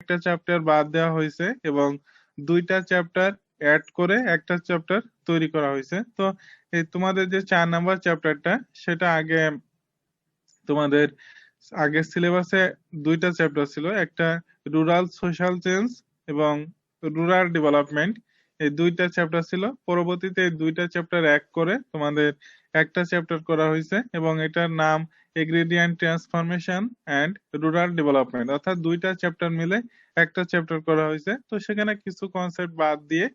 একটা চ্যাপ্টার বাদ দেওয়া হয়েছে এবং 2টা চ্যাপ্টার অ্যাড করে একটা চ্যাপ্টার তৈরি করা হয়েছে। তো এই তোমাদের যে 4 নাম্বার চ্যাপ্টারটা সেটা তোমাদের আগের সিলেবাসে 2টা চ্যাপ্টার ছিল, একটা রুরাল সোশ্যাল চেঞ্জ এবং রুরাল ডেভেলপমেন্ট, এই 2টা চ্যাপ্টার ছিল। পরবর্তীতে এই 2টা চ্যাপ্টার এক করে তোমাদের একটা চ্যাপ্টার করা হয়েছে এবং এটার নাম এগ্রিডিয়েন্ট ট্রান্সফরমেশন অ্যান্ড রুরাল ডেভেলপমেন্ট, অর্থাৎ 2টা চ্যাপ্টার মিলে একটা চ্যাপ্টার করা হয়েছে। তো সেখানে কিছু কনসেপ্ট বাদ দিয়ে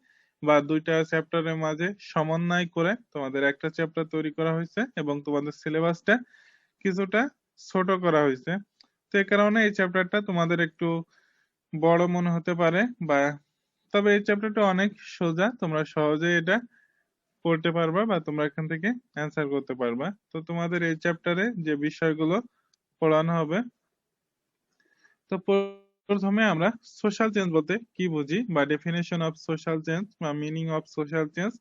বা 2টা চ্যাপ্টারের মাঝে সমন্বয় করে তোমাদের একটা চ্যাপ্টার তৈরি করা হয়েছে এবং তোমাদের সিলেবাসটা কিছুটা ছোট করা হয়েছে। তো এই কারণে এই চ্যাপ্টারটা তোমাদের একটু বড় মনে হতে পারে, বা তবে এই চ্যাপ্টারটা অনেক সোজা, তোমরা সহজে এটা পড়তে পারবা বা তোমরা এখান থেকে অ্যান্সার করতে পারবা। তো তোমাদের এই চ্যাপ্টারে যে বিষয়গুলো পড়ানো হবে, তো প্রথমে আমরা সোশ্যাল চেঞ্জ বলতে কি বুঝি বা ডেফিনেশন অফ সোশ্যাল চেঞ্জ বা মিনিং অফ সোশ্যাল চেঞ্জ,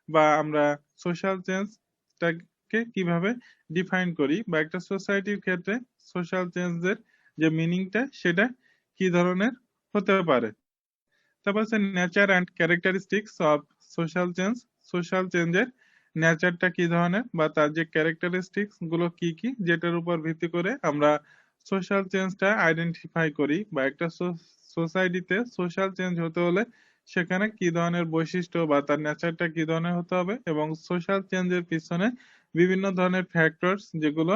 বা আমরা সোশ্যাল চেঞ্জটাকে কিভাবে ডিফাইন করি, বা একটা সোসাইটির ক্ষেত্রে সোশ্যাল চেঞ্জের যে মিনিংটা সেটা কি ধরনের হতে পারে। তারপর হচ্ছে nature and characteristics of social change, social চেঞ্জের নেচারটা কি ধরনের বা তার যে ক্যারেক্টারিস্টিক্স গুলো কি কি, যেটার উপর ভিত্তি করে আমরা সোশ্যাল চেঞ্জটা আইডেন্টিফাই করি, বা একটা সোসাইটিতে সোশ্যাল চেঞ্জ হতে হলে সেখানে কি ধরনের বৈশিষ্ট্য বা তার নেচারটা কি ধরনের হতে হবে, এবং সোশ্যাল চেঞ্জের পিছনে বিভিন্ন ধরনের ফ্যাক্টরস যেগুলো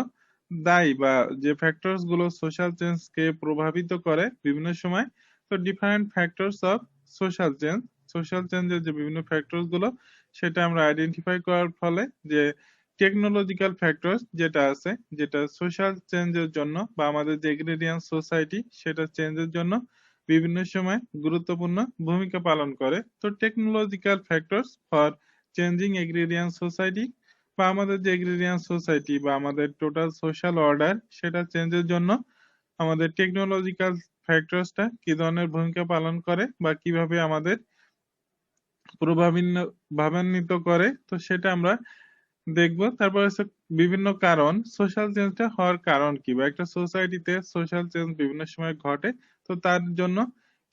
দায়ী বা যে ফ্যাক্টরস গুলো সোশ্যাল চেঞ্জকে প্রভাবিত করে বিভিন্ন সময়। তো different factors of social change, social চেঞ্জের যে বিভিন্ন ফ্যাক্টরস গুলো সেটা আমরা আইডেন্টিফাই করার ফলে যে টেকনোলজিক্যাল ফ্যাক্টরস যেটা আছে, যেটা সোশ্যাল চেঞ্জের জন্য বা আমাদের যে এগ্রিডিয়েন্ট সোসাইটি সেটা চেঞ্জের জন্য বিভিন্ন সময় গুরুত্বপূর্ণ ভূমিকা পালন করে। তো technological factors for changing agrarian society, বা আমাদের যে এগ্রিডিয়েন্ট সোসাইটি বা আমাদের টোটাল সোশ্যাল অর্ডার সেটা চেঞ্জের জন্য আমাদের টেকনোলজিক্যাল ফ্যাক্টরসটা কি ধরনের ভূমিকা পালন করে বা কিভাবে আমাদের প্রভাবান্বিত করে, তো সেটা আমরা দেখবো। তারপর হচ্ছে বিভিন্ন কারণ, সোশ্যাল চেঞ্জটা হওয়ার কারণ কি, বা একটা সোসাইটিতে সোশ্যাল চেঞ্জ বিভিন্ন সময় ঘটে, তো তার জন্য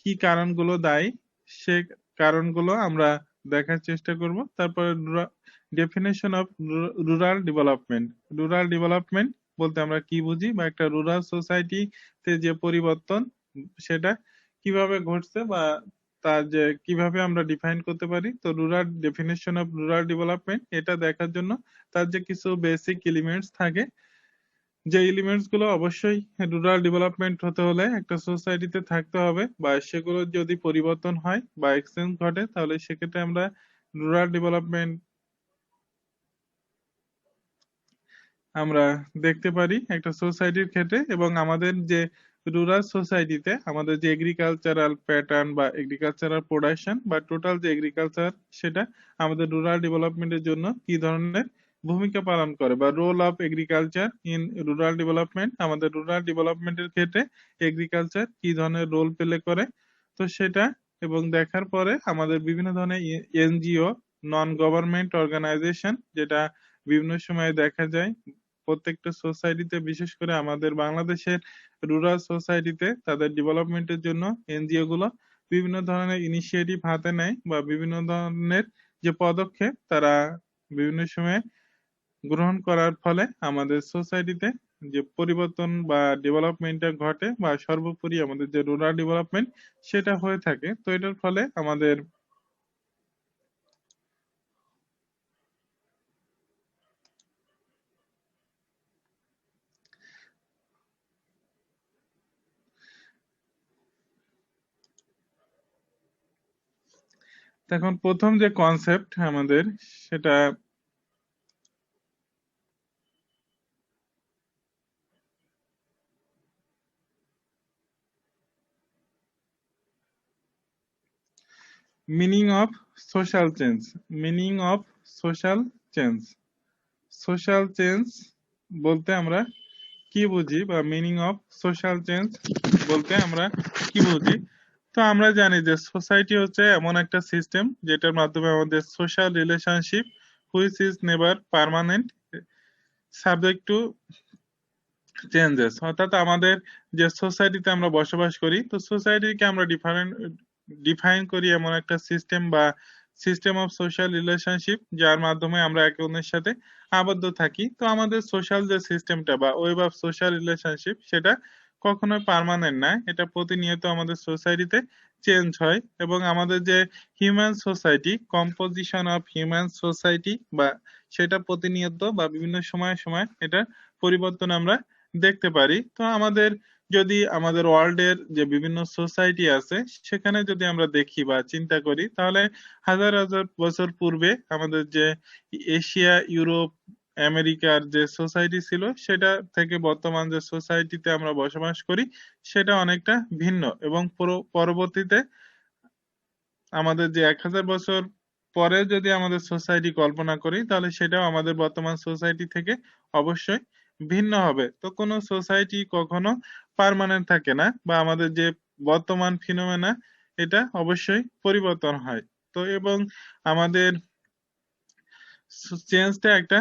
কি কারণগুলো দায়ী সে কারণগুলো আমরা দেখার চেষ্টা করব। তারপর definition of rural development, rural development বলতে আমরা কি বুঝি, বা একটা রুরাল সোসাইটিতে যে পরিবর্তন সেটা কিভাবে ঘটছে বা তার যে কিভাবে আমরা ডিফাইন করতে পারি। তো rural definition of rural development এটা দেখার জন্য তার যে কিছু বেসিক এলিমেন্টস থাকে, যে এলিমেন্টস গুলো অবশ্যই রুরাল ডেভেলপমেন্ট হতে হলে একটা সোসাইটিতে থাকতে হবে, বা সেগুলো যদি পরিবর্তন হয় বা এক্সচেঞ্জ ঘটে তাহলে সেক্ষেত্রে আমরা রুরাল ডেভেলপমেন্ট আমরা দেখতে পারি একটা সোসাইটির ক্ষেত্রে। এবং আমাদের যে রুরাল সোসাইটিতে আমাদের যে এগ্রিকালচারাল প্যাটার্ন বা এগ্রিকালচারাল প্রোডাকশন বা টোটাল যে এগ্রিকালচার সেটা আমাদের রুরাল ডেভেলপমেন্টের জন্য কি ধরনের ভূমিকা পালন করে, বা role of agriculture in rural development, আমাদের রুরাল ডেভেলপমেন্টের ক্ষেত্রে এগ্রিকালচার কি ধরনের রোল প্লে করে, তো সেটা এবং দেখার পরে আমাদের বিভিন্ন ধরনের এনজিও, নন গভর্নমেন্ট অর্গানাইজেশন, যেটা বিভিন্ন সময় দেখা যায় প্রত্যেকটা সোসাইটিতে, বিশেষ করে আমাদের বাংলাদেশের রুরাল সোসাইটিতে তাদের ডেভেলপমেন্টের জন্য এনজিও গুলো বিভিন্ন ধরনের ইনিশিয়েটিভ হাতে নেয়, বা বিভিন্ন ধরনের যে পদক্ষেপ তারা বিভিন্ন সময়ে গ্রহণ করার ফলে আমাদের সোসাইটিতে যে পরিবর্তন বা ডেভেলপমেন্টটা ঘটে, বা সর্বোপরি আমাদের যে রুরাল ডেভেলপমেন্ট সেটা হয়ে থাকে। তো এটার ফলে আমাদের এখন প্রথম যে কনসেপ্ট আমাদের সেটা meaning of social change, meaning of social change, social change বলতে আমরা কি বুঝি, বা মিনিং অফ সোশ্যাল চেঞ্জ বলতে আমরা কি বুঝি। তো আমরা জানি যে সোসাইটি হচ্ছে এমন একটা সিস্টেম যেটার মাধ্যমে আমাদের social relationship which is never permanent, subject to changes, অর্থাৎ আমাদের যে সোসাইটিতে আমরা বসবাস করি, তো সোসাইটিকে আমরা ডিফাইন করি এমন একটা সিস্টেম বা সিস্টেম অফ সোশ্যাল রিলেশনশিপ, যার মাধ্যমে আমরা একে অন্যের সাথে আবদ্ধ থাকি। তো আমাদের সোশ্যাল যে সিস্টেমটা বা ওয়েব অফ সোশ্যাল রিলেশনশিপ, সেটা কখনোই পার্মানেন্ট না, এটা প্রতিনিয়ত আমাদের সোসাইটিতে চেঞ্জ হয়। এবং আমাদের যে human society, composition of human society, বা সেটা প্রতিনিয়ত বা বিভিন্ন সময় সময় এটা পরিবর্তন আমরা দেখতে পারি। তো আমাদের যদি আমাদের ওয়ার্ল্ডের যে বিভিন্ন সোসাইটি আছে, সেখানে যদি আমরা দেখি বা চিন্তা করি, তাহলে হাজার হাজার বছর পূর্বে আমাদের যে এশিয়া, ইউরোপ, আমেরিকার যে সোসাইটি ছিল, সেটা থেকে বর্তমান যে সোসাইটিতে আমরা বসবাস করি, সেটা অনেকটা ভিন্ন। এবং পরবর্তীতে আমাদের যে 1000 বছর পরে যদি আমাদের সোসাইটি কল্পনা করি, তাহলে সেটাও আমাদের বর্তমান সোসাইটি থেকে অবশ্যই ভিন্ন হবে। তো কোনো সোসাইটি কখনো পার্মানেন্ট থাকে না, বা আমাদের যে বর্তমান ফিনোমেনা, এটা অবশ্যই পরিবর্তন হয়। তো এবং আমাদের চেঞ্জটা একটা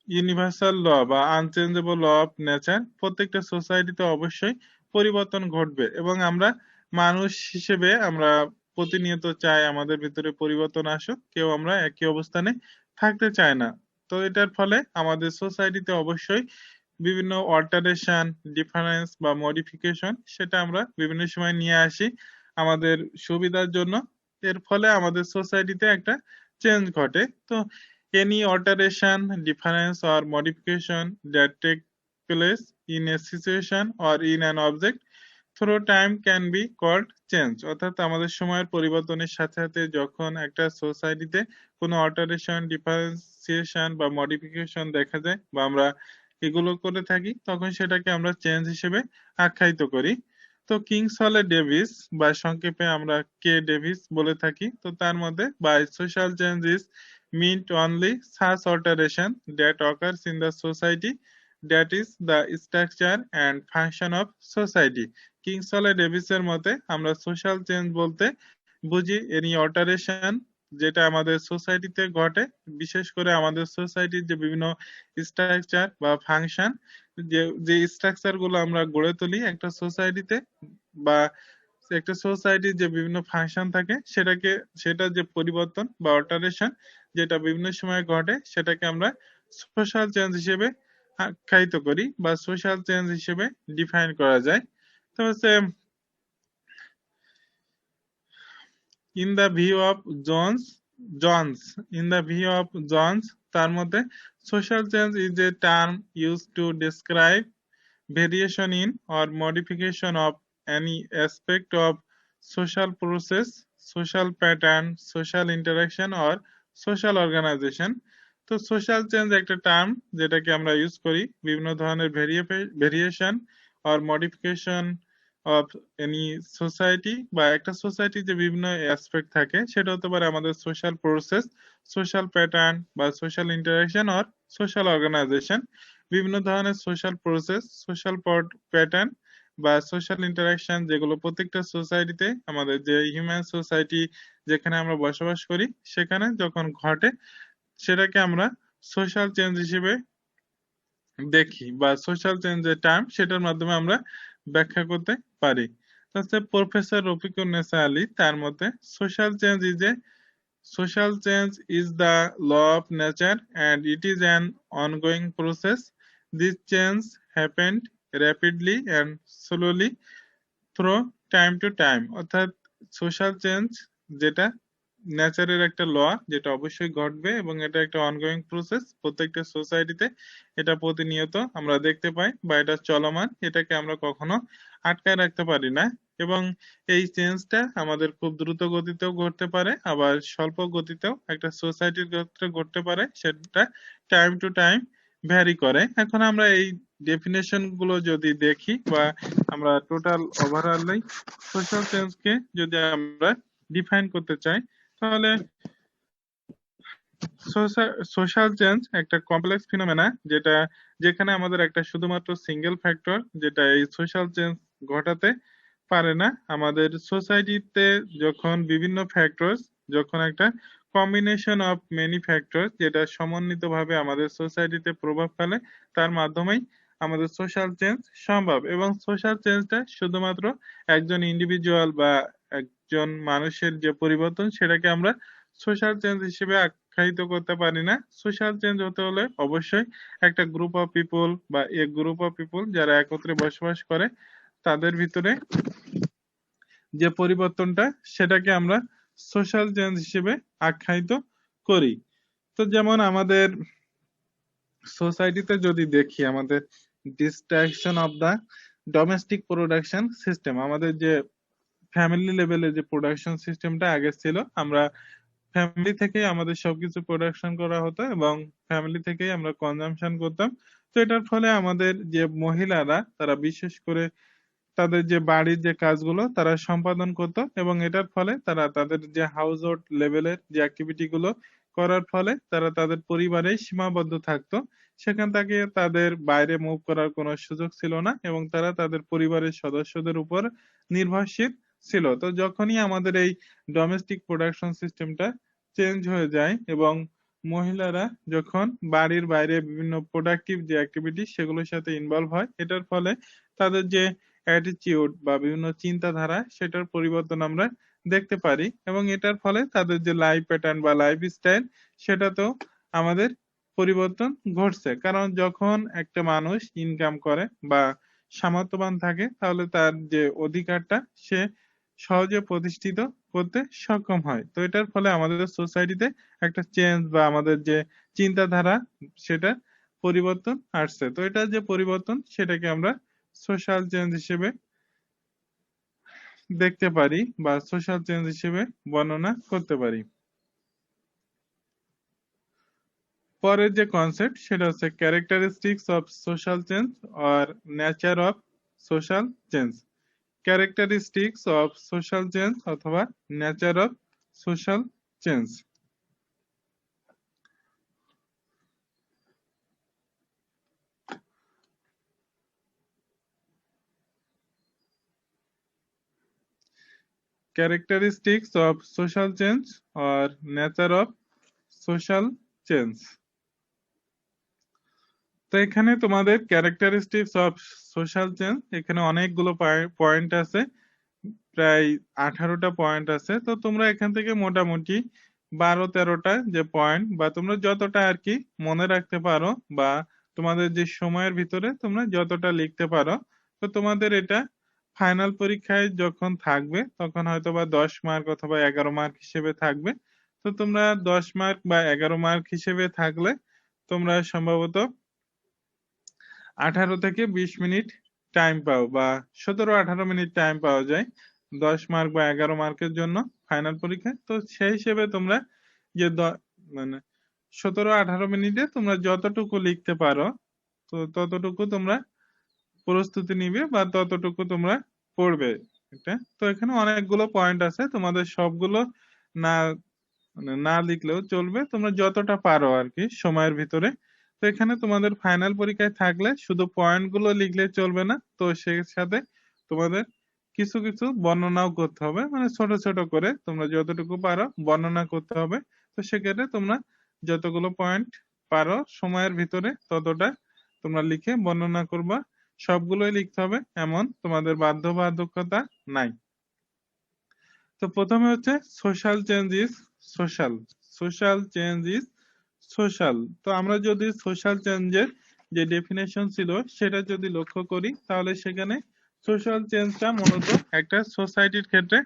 ইউনিভার্সাল ল বা আনচেঞ্জেবল ল অফ নেচার। প্রত্যেকটা সোসাইটিতে অবশ্যই পরিবর্তন ঘটবে, এবং আমরা মানুষ হিসেবে আমরা প্রতিনিয়ত চাই আমাদের ভিতরে পরিবর্তন আসুক, কেউ আমরা একই অবস্থানে থাকতে চায় না। তো এটার ফলে আমাদের সোসাইটিতে অবশ্যই বিভিন্ন অল্টারেশন, ডিফারেন্স বা মডিফিকেশন, সেটা আমরা বিভিন্ন সময় নিয়ে আসি আমাদের সুবিধার জন্য। এর ফলে আমাদের সোসাইটিতে একটা চেঞ্জ ঘটে। তো any alteration, difference or modification that take place in a situation or in an object through time can be called change। অর্থাৎ আমাদের সময়ের পরিবর্তনের সাথে সাথে যখন একটা সোসাইটিতে কোনো অল্টারেশন, ডিফারেন্সিয়েশন বা মডিফিকেশন দেখা যায়, বা আমরা এগুলো করে থাকি, তখন সেটাকে আমরা চেঞ্জ হিসেবে আখ্যায়িত করি। তো কিংসলে ডেভিস, বা সংক্ষেপে আমরা কে ডেভিস বলে থাকি, তো তার মধ্যে by social change is meant only such alteration that occurs in the society, that is the structure and function of society। Kingsley ডেভিসের মতে আমরা সোশ্যাল চেঞ্জ বলতে বুঝি এনি অল্টারেশন যেটা আমাদের সোসাইটিতে ঘটে, বিশেষ করে আমাদের সোসাইটির যে বিভিন্ন স্ট্রাকচার বা ফাংশন, যে স্ট্রাকচার গুলো আমরা গড়ে তুলি একটা সোসাইটিতে, বা একটা সোসাইটির যে বিভিন্ন ফাংশন থাকে, সেটা যে পরিবর্তন বা অল্টারেশন যেটা বিভিন্ন সময় ঘটে, সেটাকে আমরা সোশ্যাল চেঞ্জ হিসেবে আখ্যায়িত করি বা সোশ্যাল চেঞ্জ হিসেবে ডিফাইন করা যায়। তো হচ্ছে in the view of Jones, তার মধ্যে social change is a term use to describe variation in or modification of any aspect of social process, social pattern, social interaction or social organization। তো social change একটা term যেটাকে আমরা use করি বিভিন্ন ধরনের variation or modification of any society, বা একটা সোসাইটির যে বিভিন্ন অ্যাসপেক্ট থাকে, সেটা হতে পারে আমাদের সোশ্যাল প্রসেস, সোশ্যাল প্যাটার্ন বা social interaction or social organisation. বিভিন্ন ধরনের সোশ্যাল প্রসেস, সোশ্যাল প্যাটার্ন বা সোশ্যাল ইন্টারাকশন, যেগুলো প্রত্যেকটা সোসাইটিতে, আমাদের যে হিউম্যান সোসাইটি যেখানে আমরা বসবাস করি, সেখানে যখন ঘটে, সেটাকে আমরা সোশ্যাল চেঞ্জ হিসেবে দেখি, বা সোশ্যাল চেঞ্জের টার্ম সেটার মাধ্যমে আমরা ব্যাখ্যা করতে পারি। তাছাড়া প্রফেসর রফিকুন্নেসা আলী তার মতে social change is the law of nature and it is an ongoing process. This change happened rapidly and slowly through time to time। অর্থাৎ সোশ্যাল চেঞ্জ যেটা নেচারের একটা ল, যেটা অবশ্যই ঘটবে, এবং এটা একটা অনগোয়িং প্রসেস প্রত্যেকটা সোসাইটিতে, এটা প্রতিনিয়ত আমরা দেখতে পাই বা এটা চলমান, এটাকে আমরা কখনো আটকায় রাখতে পারি না। এবং এই চেঞ্জটা আমাদের খুব দ্রুত গতিতেও ঘটতে পারে, আবার স্বল্প গতিতেও একটা সোসাইটির ক্ষেত্রে ঘটতে পারে, সেটা টাইম টু টাইম ভ্যারি করে। এখন আমরা এই ডেফিনেশন গুলো যদি দেখি, বা আমরা টোটাল ওভারঅল সোশ্যাল চেঞ্জকে যদি আমরা ডিফাইন করতে চাই, তাহলে সোশ্যাল চেঞ্জ একটা কমপ্লেক্স ফিনোমেনা, যেখানে আমাদের একটা শুধুমাত্র সিঙ্গেল ফ্যাক্টর যেটা এই সোশ্যাল চেঞ্জ ঘটাতে পারে না। আমাদের সোসাইটিতে যখন বিভিন্ন ফ্যাক্টরস, যখন একটা কম্বিনেশন অফ মেনি ফ্যাক্টর যেটা সমন্বিতভাবে আমাদের সোসাইটিতে প্রভাব ফেলে, তার মাধ্যমেই আমাদের সোশ্যাল চেঞ্জ সম্ভব, এবং সোশ্যাল চেঞ্জটা শুধুমাত্র একজন ইন্ডিভিজুয়াল বা একজন মানুষের যে পরিবর্তন সেটাকে আমরা সোশ্যাল চেঞ্জ হিসেবে আখ্যায়িত করতে পারি না। সোশ্যাল চেঞ্জ হতে হলে অবশ্যই একটা গ্রুপ অফ পিপল বা এ গ্রুপ অফ পিপল যারা একত্রে বসবাস করে তাদের ভিতরে যে পরিবর্তনটা সেটাকে আমরা সোশ্যাল চেঞ্জ হিসেবে আখ্যায়িত করি। তো যেমন আমাদের সোসাইটিতে যদি দেখি, আমাদের destruction of the domestic production system, আমাদের যে ফ্যামিলি লেভেলে যে প্রোডাকশন সিস্টেমটা আগে ছিল, আমরা ফ্যামিলি থেকেই আমাদের সবকিছু প্রোডাকশন করা হতো এবং ফ্যামিলি থেকেই আমরা কনজাম্পশন করতাম। তো এটার ফলে আমাদের যে মহিলারা তারা বিশেষ করে তাদের যে বাড়ির যে কাজগুলো তারা সম্পাদন করতো, এবং এটার ফলে তারা তাদের যে হাউস হোল্ড লেভেলের যে অ্যাক্টিভিটি গুলো করার ফলে তারা তাদের পরিবারেই সীমাবদ্ধ থাকতো। সেখান থেকে তাদের বাইরে মুভ করার কোনো সুযোগ ছিল না এবং তারা তাদের পরিবারের সদস্যদের উপর নির্ভরশীল ছিল। তো যখনই আমাদের এই ডোমেস্টিক প্রোডাকশন সিস্টেমটা চেঞ্জ হয়ে যায় এবং মহিলারা যখন বাড়ির বাইরে বিভিন্ন প্রোডাক্টিভ যে অ্যাক্টিভিটি সেগুলোর সাথে ইনভলভ হয়, এটার ফলে তাদের যে অ্যাটিটিউড বা বিভিন্ন চিন্তাধারা সেটার পরিবর্তন আমরা দেখতে পারি, এবং এটার ফলে তাদের যে লাইফ প্যাটার্ন বা লাইফ স্টাইল সেটাতেও আমাদের পরিবর্তন ঘটছে। কারণ যখন একটা মানুষ ইনকাম করে বা সামর্থ্যবান থাকে তাহলে তার যে অধিকারটা সে সহজে প্রতিষ্ঠিত করতে সক্ষম হয়। তো এটার ফলে আমাদের সোসাইটিতে একটা চেঞ্জ বা আমাদের যে চিন্তাধারা সেটা পরিবর্তন আসছে। তো এটা যে পরিবর্তন সেটাকে আমরা সোশ্যাল চেঞ্জ হিসেবে দেখতে পারি বা সোশ্যাল চেঞ্জ হিসেবে বর্ণনা করতে পারি। পরের যে কনসেপ্ট সেটা হচ্ছে characteristics of social change or nature of social change. Characteristics of social change অথবা nature of social change. Characteristics of social change or nature of social change. তো এখানে তোমাদের ক্যারেক্টারিস্টিক্স অফ সোশ্যাল চেঞ্জ, এখানে অনেকগুলো point আছে, প্রায় 18টা point আছে। তো তোমরা এখান থেকে মোটামুটি 12-13টা যে পয়েন্ট বা তোমরা যতটা আর কি মনে রাখতে পারো বা তোমাদের যে সময়ের ভিতরে তোমরা যতটা লিখতে পারো, তো তোমাদের এটা ফাইনাল পরীক্ষায় যখন থাকবে তখন হয়তো বা 10 মার্ক অথবা 11 মার্ক হিসেবে থাকবে। তো তোমরা 10 মার্ক বা 11 মার্ক হিসেবে থাকলে তোমরা সম্ভবত 18 থেকে 20 মিনিট টাইম পাও বা 17-18 মিনিট টাইম পাওয়া যায় 10 মার্ক বা 11 মার্কের জন্য ফাইনাল পরীক্ষায়। তো সেই হিসেবে তোমরা যে মানে 17-18 মিনিটে তোমরা যতটুকু লিখতে পারো তো ততটুকু তোমরা প্রস্তুতি নিবে বা ততটুকু তোমরা পড়বে। এটা তো এখানে অনেকগুলো পয়েন্ট আছে, তোমাদের সবগুলো না না লিখলেও চলবে, তোমরা যতটা পারো আর কি সময়ের ভিতরে। তো এখানে তোমাদের ফাইনাল পরীক্ষায় থাকলে শুধু পয়েন্ট গুলো লিখলে চলবে না, তো সেই সাথে তোমাদের কিছু কিছু বর্ণনাও করতে হবে, মানে ছোট ছোট করে তোমরা যতটুকু পারো বর্ণনা করতে হবে। তো সেক্ষেত্রে তোমরা যতগুলো পয়েন্ট পারো সময়ের ভিতরে ততটা তোমরা লিখে বর্ণনা করবা। সবগুলোই লিখতে হবে এমন তোমাদের বাধ্যবাধকতা নাই। তো প্রথমে হচ্ছে social change is social. Social change is social. তো আমরা যদি সোশ্যাল চেঞ্জের যে ডেফিনেশন ছিল সেটা যদি লক্ষ্য করি তাহলে সেখানে সোশ্যাল চেঞ্জটা মূলত একটা সোসাইটির ক্ষেত্রে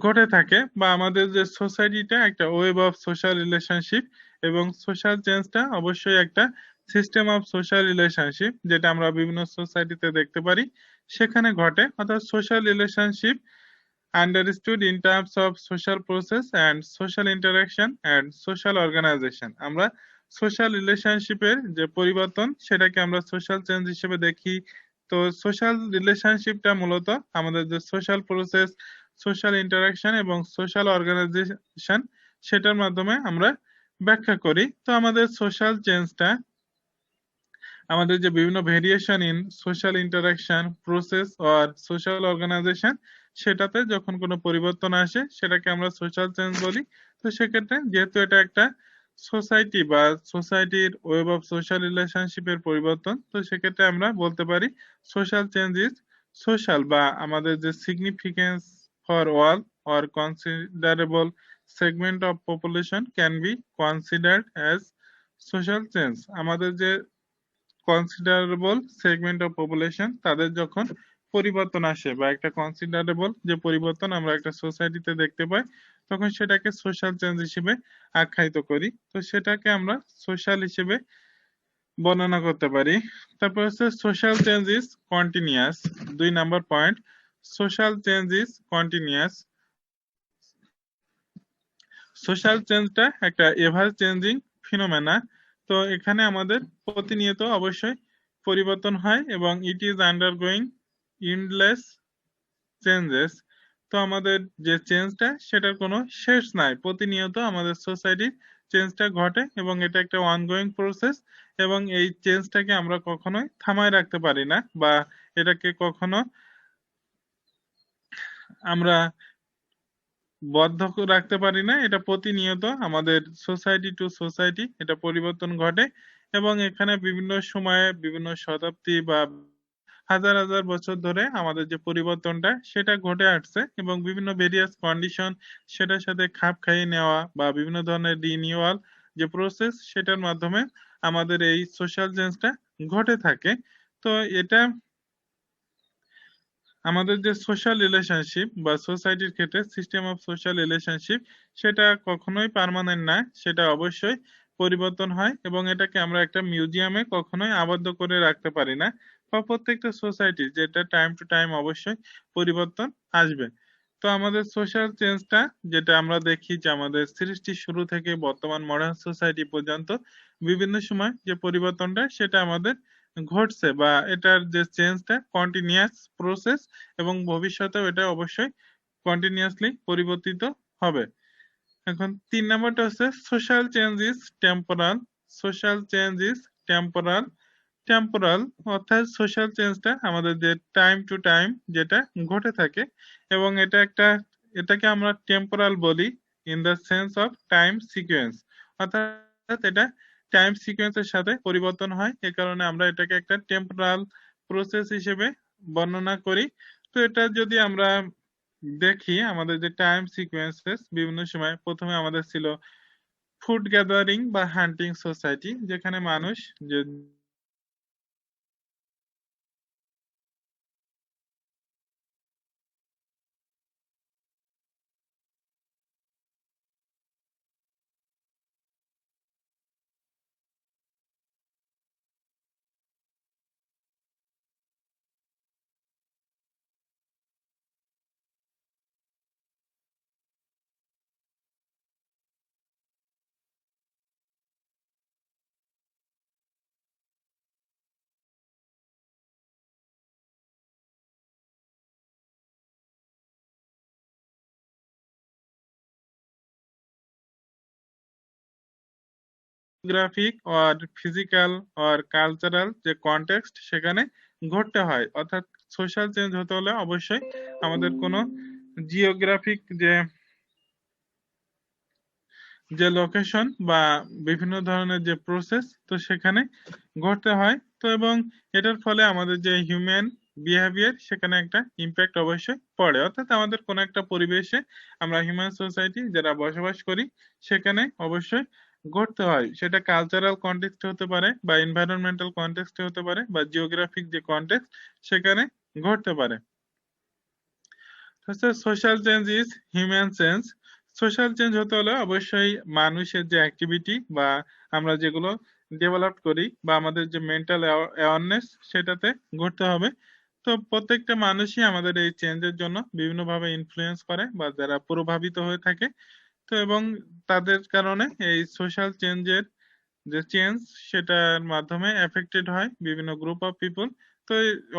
ঘটে থাকে, বা আমাদের যে সোসাইটিটা একটা ওয়েব অফ সোশ্যাল রিলেশনশিপ, এবং সোশ্যাল চেঞ্জটা অবশ্যই একটা সিস্টেম অফ সোশ্যাল রিলেশনশিপ যেটা আমরা বিভিন্ন সোসাইটিতে দেখতে পারি সেখানে ঘটে। অর্থাৎ social relationship understood in terms of social process and social interaction and social organization. আমরা সোশ্যাল রিলেশনশিপের যে পরিবর্তন সেটাকে আমরা সোশ্যাল চেঞ্জ হিসেবে দেখি। তো সোশ্যাল রিলেশনশিপটা মূলত আমাদের যে সোশ্যাল প্রসেস, সোশ্যাল ইন্টারাকশন এবং সোশ্যাল অর্গানাইজেশন সেটার মাধ্যমে আমরা ব্যাখ্যা করি। তো আমাদের সোশ্যাল চেঞ্জটা আমাদের যে বিভিন্ন variation in social interaction process or social organisation সেটাতে যখন কোনো পরিবর্তন আসে সেটাকে আমরা সোশ্যাল চেঞ্জ বলি। তো সেক্ষেত্রে যেহেতু এটা একটা সোসাইটি বা সোসাইটির ওয়েব অফ সোশ্যাল রিলেশনশিপের পরিবর্তন। তো সেক্ষেত্রে আমরা বলতে পারি সোশ্যাল চেঞ্জ ইজ সোশ্যাল বা আমাদের যে significance for all or considerable segment of population can be considered as social change. আমাদের যে কনসিডারেবল সেগমেন্ট অফ পপুলেশন তাদের যখন পরিবর্তন আসে বা একটা কনসিডারেবল যে পরিবর্তন আমরা একটা সোসাইটিতে দেখতে পাই, তখন সেটাকে সোশ্যাল চেঞ্জ হিসেবে আখ্যায়িত করি। তো সেটাকে আমরা সোশ্যাল হিসেবে বর্ণনা করতে পারি। তারপর হচ্ছে social change is continuous. 2 number point, social change is continuous. Social চেঞ্জটা একটা এভার চেঞ্জিং ফিনোমেনা। তো এখানে আমাদের প্রতিনিয়ত অবশ্যই পরিবর্তন হয় এবং it is undergoing endless changes. তো আমাদের যে চেঞ্জটা সেটার কোনো শেষ নাই, প্রতিনিয়ত আমাদের সোসাইটির চেঞ্জটা ঘটে এবং এটা একটা অনগোয়িং প্রসেস এবং এই চেঞ্জটাকে আমরা কখনোই থামায় রাখতে পারি না বা এটাকে কখনো আমরা বদ্ধ রাখতে পারি না। এটা প্রতিনিয়ত আমাদের সোসাইটি টু সোসাইটি এটা পরিবর্তন ঘটে এবং এখানে বিভিন্ন সময়ে বিভিন্ন শতাব্দী বা হাজার হাজার বছর ধরে আমাদের যে পরিবর্তনটা সেটা ঘটে আসছে এবং বিভিন্ন ভেরিয়াস কন্ডিশন সেটার সাথে খাপ খাইয়ে নেওয়া বা বিভিন্ন ধরনের রিনিউয়াল যে প্রসেস সেটার মাধ্যমে আমাদের এই সোশ্যাল চেঞ্জটা ঘটে থাকে। তো এটা আমাদের যে সোশ্যাল রিলেশনশিপ বা সোসাইটির ক্ষেত্রে সিস্টেম অফ সোশ্যাল রিলেশনশিপ সেটা কখনোই পার্মানেন্ট না, সেটা অবশ্যই পরিবর্তন হয় এবং এটাকে আমরা একটা মিউজিয়ামে কখনোই আবদ্ধ করে রাখতে পারি না বা প্রত্যেকটা সোসাইটি যেটা টাইম টু টাইম অবশ্যই পরিবর্তন আসবে। তো আমাদের সোশ্যাল চেঞ্জটা যেটা আমরা দেখি যে আমাদের সৃষ্টির শুরু থেকে বর্তমান মডার্ন সোসাইটি পর্যন্ত বিভিন্ন সময় যে পরিবর্তনটা সেটা আমাদের ঘটছে বা এটার যে চেঞ্জটা কন্টিনিউয়াস প্রসেস এবং ভবিষ্যতেও এটা অবশ্যই কন্টিনিউয়াসলি পরিবর্তিত হবে। এখন 3 নাম্বারটা হচ্ছে social change is temporal. Social change is temporal. Temporal অর্থাৎ সোশ্যাল চেঞ্জটা আমাদের যে টাইম টু টাইম যেটা ঘটে থাকে এবং এটাকে আমরা টেম্পোরাল বলি in the sense of time sequence. অর্থাৎ এটা টাইম সিকোয়েন্সের সাথে পরিবর্তন হয়, এ কারণে আমরা এটাকে একটা টেম্পোরাল প্রসেস হিসেবে বর্ণনা করি। তো এটা যদি আমরা দেখি আমাদের যে টাইম সিকোয়েন্সেস বিভিন্ন সময় প্রথমে আমাদের ছিল ফুড গ্যাদারিং বা হান্টিং সোসাইটি, যেখানে মানুষ যে জিওগ্রাফিক আর ফিজিক্যাল আর কালচারাল যে কনটেক্সট সেখানে ঘটতে হয়। অর্থাৎ সোশ্যাল চেঞ্জ হতে হলে অবশ্যই আমাদের কোনো জিওগ্রাফিক যে লোকেশন বা বিভিন্ন ধরনের যে প্রসেস তো সেখানে ঘটতে হয়। তো এবং এটার ফলে আমাদের যে হিউম্যান বিহেভিয়ার সেখানে একটা ইম্প্যাক্ট অবশ্যই পড়ে। অর্থাৎ আমাদের কোনো একটা পরিবেশে আমরা হিউম্যান সোসাইটি যারা বসবাস করি সেখানে অবশ্যই ঘটতে হয়, সেটা কালচারাল কনটেক্সটে হতে পারে বা এনভায়রনমেন্টাল কনটেক্সটে হতে পারে বা জিওগ্রাফিক যে কনটেক্সট সেখানে ঘটতে পারে। হচ্ছে social change is human change. Social change হতে হলে অবশ্যই মানুষের যে অ্যাক্টিভিটি বা আমরা যেগুলো ডেভেলপ করি বা আমাদের যে মেন্টাল অ্যাওয়ারনেস সেটাতে ঘটতে হবে। তো প্রত্যেকটা মানুষই আমাদের এই চেঞ্জের জন্য বিভিন্নভাবে ইনফ্লুয়েন্স করে বা যারা প্রভাবিত হয়ে থাকে। তো এবং তাদের কারণে এই সোশ্যাল চেঞ্জের যে চেঞ্জ সেটার মাধ্যমে এফেক্টেড হয় বিভিন্ন গ্রুপ অফ পিপল। তো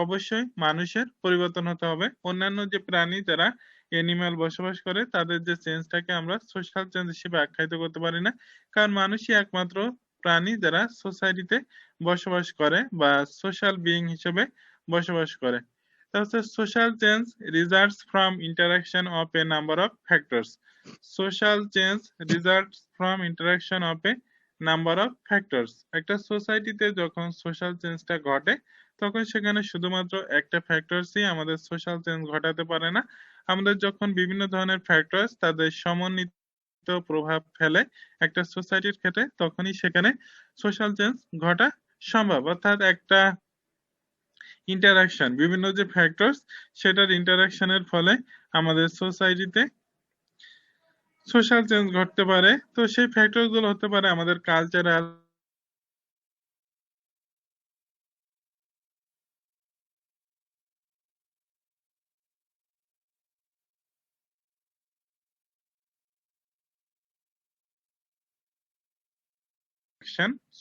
অবশ্যই মানুষের পরিবর্তন হতে হবে। অন্যান্য যে প্রাণী যারা এনিম্যাল বসবাস করে তাদের যে চেঞ্জটাকে আমরা সোশ্যাল চেঞ্জ হিসেবে আখ্যায়িত করতে পারি না, কারণ মানুষই একমাত্র প্রাণী যারা সোসাইটিতে বসবাস করে বা সোশ্যাল বিইং হিসেবে বসবাস করে। তাহলে social change results from interaction of A number of factors. Social change results from interaction of A number of factors. একটা সোসাইটিতে যখন সোশ্যাল চেঞ্জটা ঘটে তখন সেখানে শুধুমাত্র একটা ফ্যাক্টরসই আমাদের সোশ্যাল চেঞ্জ ঘটাতে পারে না। আমাদের যখন বিভিন্ন ধরনের ফ্যাক্টরস তাদের সমন্বিত প্রভাব ফেলে একটা সোসাইটির ক্ষেত্রে, তখনই সেখানে সোশ্যাল চেঞ্জ ঘটা সম্ভব। অর্থাৎ একটা ইন্টারাকশন, বিভিন্ন যে ফ্যাক্টরস সেটার ইন্টারাকশনের ফলে আমাদের সোসাইটিতে সোশ্যাল চেঞ্জ ঘটতে পারে। তো সেই ফ্যাক্টরস গুলো হতে পারে আমাদের cultural,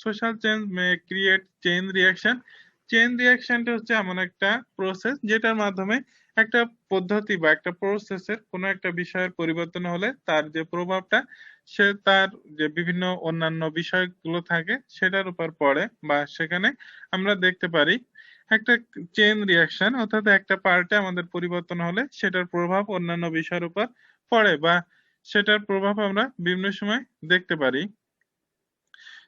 social change may create chain reaction. Chain রিয়াকশনটা হচ্ছে এমন একটা প্রসেস যেটার মাধ্যমে একটা পদ্ধতি বা একটা প্রসেসের কোনো একটা বিষয়ের পরিবর্তন হলে তার যে প্রভাবটা সে তার যে বিভিন্ন অন্যান্য বিষয়গুলো থাকে সেটার উপর পড়ে, বা সেখানে আমরা দেখতে পারি একটা চেইন রিয়াকশন, অর্থাৎ একটা পার্টে আমাদের পরিবর্তন হলে সেটার প্রভাব অন্যান্য বিষয়ের উপর পড়ে, বা সেটার প্রভাব আমরা বিভিন্ন সময় দেখতে পারি।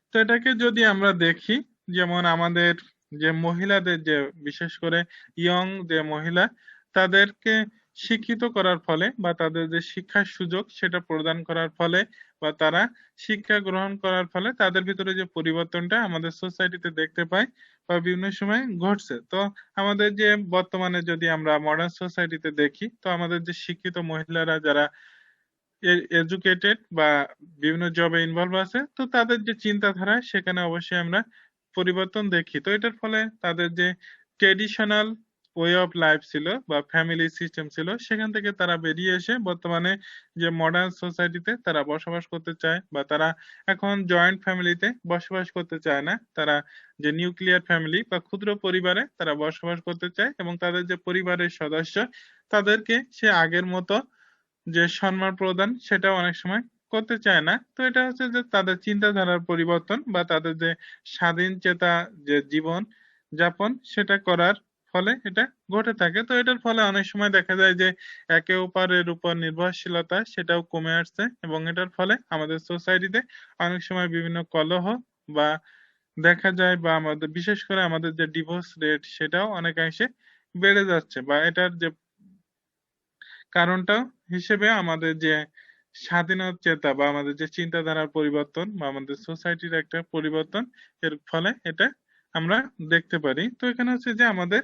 তো এটাকে যদি আমরা দেখি, যেমন আমাদের যে মহিলাদের যে বিশেষ করে ইয়ং যে মহিলা, তাদেরকে শিক্ষিত করার ফলে বা তাদের যে শিক্ষার সুযোগ সেটা প্রদান করার ফলে বা তারা শিক্ষা গ্রহণ করার ফলে তাদের ভিতরে যে পরিবর্তনটা আমাদের সোসাইটিতে দেখতে পাই বা বিভিন্ন সময় ঘটছে। তো আমাদের যে বর্তমানে যদি আমরা মডার্ন সোসাইটিতে দেখি, তো আমাদের যে শিক্ষিত মহিলারা যারা এডুকেটেড বা বিভিন্ন জবে ইনভলভ আছে, তো তাদের যে চিন্তাধারা সেখানে অবশ্যই আমরা পরিবর্তন দেখি। তো এটার ফলে তাদের যে ট্রেডিশনাল ওয়ে অফ লাইফ ছিল বা ফ্যামিলি সিস্টেম ছিল সেখান থেকে তারা বেরিয়ে এসে বর্তমানে যে মডার্ন সোসাইটিতে তারা বসবাস করতে চায়, বা তারা এখন জয়েন্ট ফ্যামিলিতে বসবাস করতে চায় না, তারা যে নিউক্লিয়ার ফ্যামিলি বা ক্ষুদ্র পরিবারে তারা বসবাস করতে চায়, এবং তাদের যে পরিবারের সদস্য তাদেরকে সে আগের মতো যে সম্মান প্রদান সেটাও অনেক সময় করতে চায় না। তো এটা হচ্ছে যে তাদের চিন্তাধারার পরিবর্তন বা তাদের যে স্বাধীন চেতা যে জীবন যাপন সেটা করার ফলে এটা ঘটে থাকে। তো এটার ফলে অনেক সময় দেখা যায় যে একে অপরের উপর নির্ভরশীলতা সেটাও কমে আসছে, এবং এটার ফলে আমাদের সোসাইটিতে অনেক সময় বিভিন্ন কলহ বা দেখা যায়, বা আমাদের বিশেষ করে আমাদের যে ডিভোর্স রেট সেটাও অনেকাংশে বেড়ে যাচ্ছে, বা এটার যে কারণটা হিসেবে আমাদের যে স্বাধীনতা চেতা বা আমাদের যে চিন্তাধারার পরিবর্তন বা আমাদের সোসাইটির একটা পরিবর্তন, এর ফলে এটা আমরা দেখতে পারি। তো এখানে হচ্ছে যে আমাদের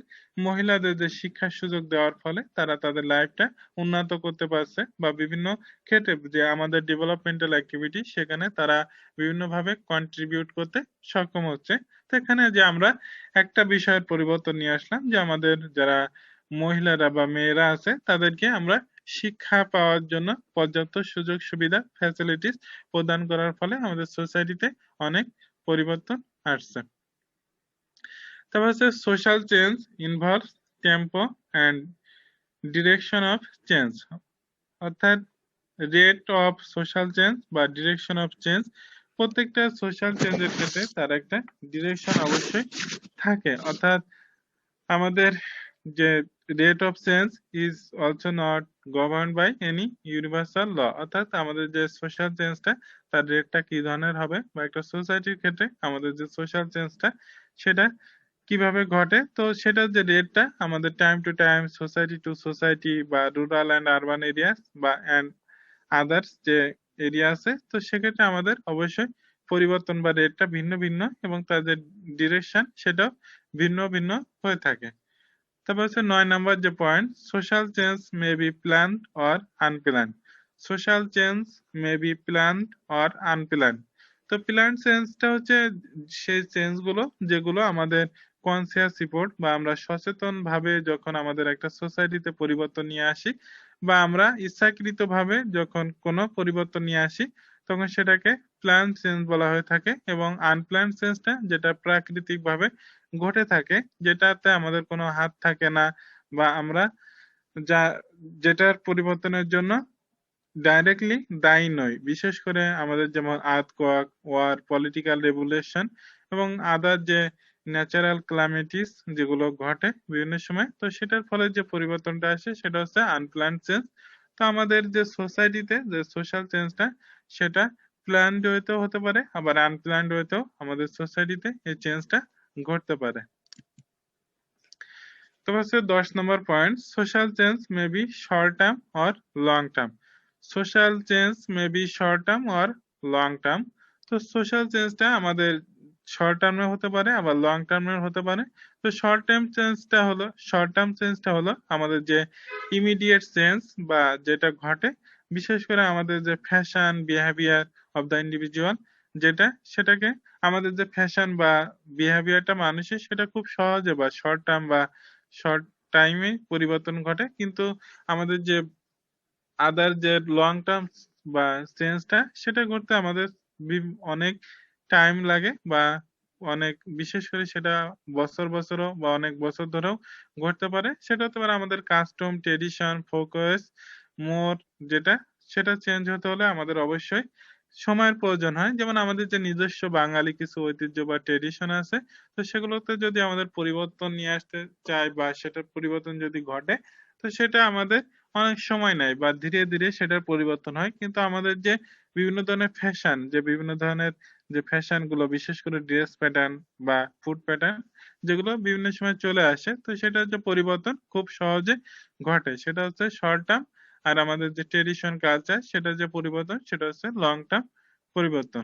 মহিলাদের যে শিক্ষার সুযোগ দেওয়ার ফলে তারা তাদের লাইফটা উন্নত করতে পারছে, বা বিভিন্ন ক্ষেত্রে যে আমাদের ডেভেলপমেন্টাল অ্যাক্টিভিটি সেখানে তারা বিভিন্নভাবে কন্ট্রিবিউট করতে সক্ষম হচ্ছে। তো এখানে যে আমরা একটা বিষয়ের পরিবর্তন নিয়ে আসলাম যে আমাদের যারা মহিলারা বা মেয়েরা আছে তাদেরকে আমরা শিক্ষা পাওয়ার জন্য পর্যাপ্ত সুযোগ সুবিধা ফ্যাসিলিটিস প্রদান করার ফলে আমাদের সোসাইটিতে অনেক পরিবর্তন আসছে। তারপর হচ্ছে social change involve tempo and direction of change, অর্থাৎ রেট অফ সোশ্যাল চেঞ্জ বা ডিরেকশন অফ চেঞ্জ। প্রত্যেকটা সোশ্যাল চেঞ্জের ক্ষেত্রে তার একটা ডিরেকশন অবশ্যই থাকে, অর্থাৎ আমাদের যে rate of change is also not govern by any universal law, অর্থাৎ আমাদের যে সোশ্যাল চেঞ্জটা তার রেটটা কি ধরনের হবে বা একটা সোসাইটির ক্ষেত্রে আমাদের যে সোশ্যাল চেঞ্জটা সেটা কিভাবে ঘটে, তো সেটার যে রেটটা আমাদের time to time society two society বা রুরাল অ্যান্ড আরবান এরিয়াস বা অ্যান্ড আদার্স যে এরিয়া আছে, তো সেক্ষেত্রে আমাদের অবশ্যই পরিবর্তন বা রেটটা ভিন্ন ভিন্ন এবং তার যে ডিরেকশন সেটাও ভিন্ন ভিন্ন হয়ে থাকে। তারপর হচ্ছে 9 নাম্বার যে point, social change may B planned or unplanned. Social change may B planned or unplanned. তো প্ল্যান্ড চেঞ্জটা হচ্ছে সেই চেঞ্জ গুলো যেগুলো আমাদের কনসিয়াস রিপোর্ট বা আমরা সচেতন ভাবে যখন আমাদের একটা সোসাইটিতে পরিবর্তন নিয়ে আসি, বা আমরা ইচ্ছাকৃত ভাবে যখন কোনো পরিবর্তন নিয়ে আসি তখন সেটাকে প্ল্যান চেঞ্জ বলা হয়ে থাকে, এবং আনপ্ল্যান্ড চেঞ্জটা যেটা প্রাকৃতিক ভাবে ঘটে থাকে, যেটাতে আমাদের কোনো হাত থাকে না, বা আমরা যা যেটার পরিবর্তনের জন্য ডাইরেক্টলি দায়ী নই। বিশেষ করে আমাদের যেমন আর্থকোয়াক, ওয়ার, পলিটিক্যাল রেভুলেশন এবং আদার যে ন্যাচারাল ক্যালামিটিস যেগুলো ঘটে বিভিন্ন সময়, তো সেটার ফলে যে পরিবর্তনটা আসে সেটা হচ্ছে আনপ্ল্যান্ড চেঞ্জ। তো আমাদের যে সোসাইটিতে যে সোশ্যাল চেঞ্জটা সেটা প্ল্যান্ড ওয়েতেও হতে পারে, আবার আনপ্ল্যান্ড ওয়েতেও আমাদের সোসাইটিতে এই চেঞ্জটা ঘটতে পারে। তো হচ্ছে 10 number point, social change may be short term or long term. Social change may be short term or long term. তো সোশ্যাল চেঞ্জটা আমাদের শর্ট টার্মে হতে পারে আবার লং টার্মের হতে পারে। তো শর্ট টার্ম চেঞ্জটা হলো আমাদের যে ইমিডিয়েট চেঞ্জ বা যেটা ঘটে, বিশেষ করে আমাদের যে fashion behaviour of the individual, সেটাকে আমাদের যে ফ্যাশন বা বিহেভিয়ারটা মানুষের সেটা খুব সহজে বা শর্ট টার্ম বা শর্ট টাইমে পরিবর্তন ঘটে, কিন্তু আমাদের যে আদার যে লং টার্ম বা চেঞ্জটা সেটা করতে আমাদের অনেক টাইম লাগে বা অনেক, বিশেষ করে সেটা বছরও বা অনেক বছর ধরেও ঘটতে পারে। সেটা হতে পারে আমাদের কাস্টম, ট্রেডিশন, ফোকাস, মোর যেটা সেটা চেঞ্জ হতে হলে আমাদের অবশ্যই সময়ের প্রয়োজন হয়। যেমন আমাদের যে নিজস্ব বাঙালি কিছু ঐতিহ্য বা ট্রেডিশন আছে, তো সেগুলোতে যদি আমাদের পরিবর্তন নিয়ে আসতে চাই বা সেটার পরিবর্তন যদি ঘটে, তো সেটা আমাদের অনেক সময় নেয় বা ধীরে ধীরে সেটার পরিবর্তন হয়। কিন্তু আমাদের যে বিভিন্ন ধরনের ফ্যাশন, যে বিভিন্ন ধরনের যে ফ্যাশন গুলো, বিশেষ করে ড্রেস প্যাটার্ন বা ফুড প্যাটার্ন যেগুলো বিভিন্ন সময় চলে আসে, তো সেটার যে পরিবর্তন খুব সহজে ঘটে সেটা হচ্ছে শর্ট টার্ম। আর আমাদের যে ট্রেডিশন কালচার সেটার যে পরিবর্তন সেটা হচ্ছে লং টার্ম পরিবর্তন।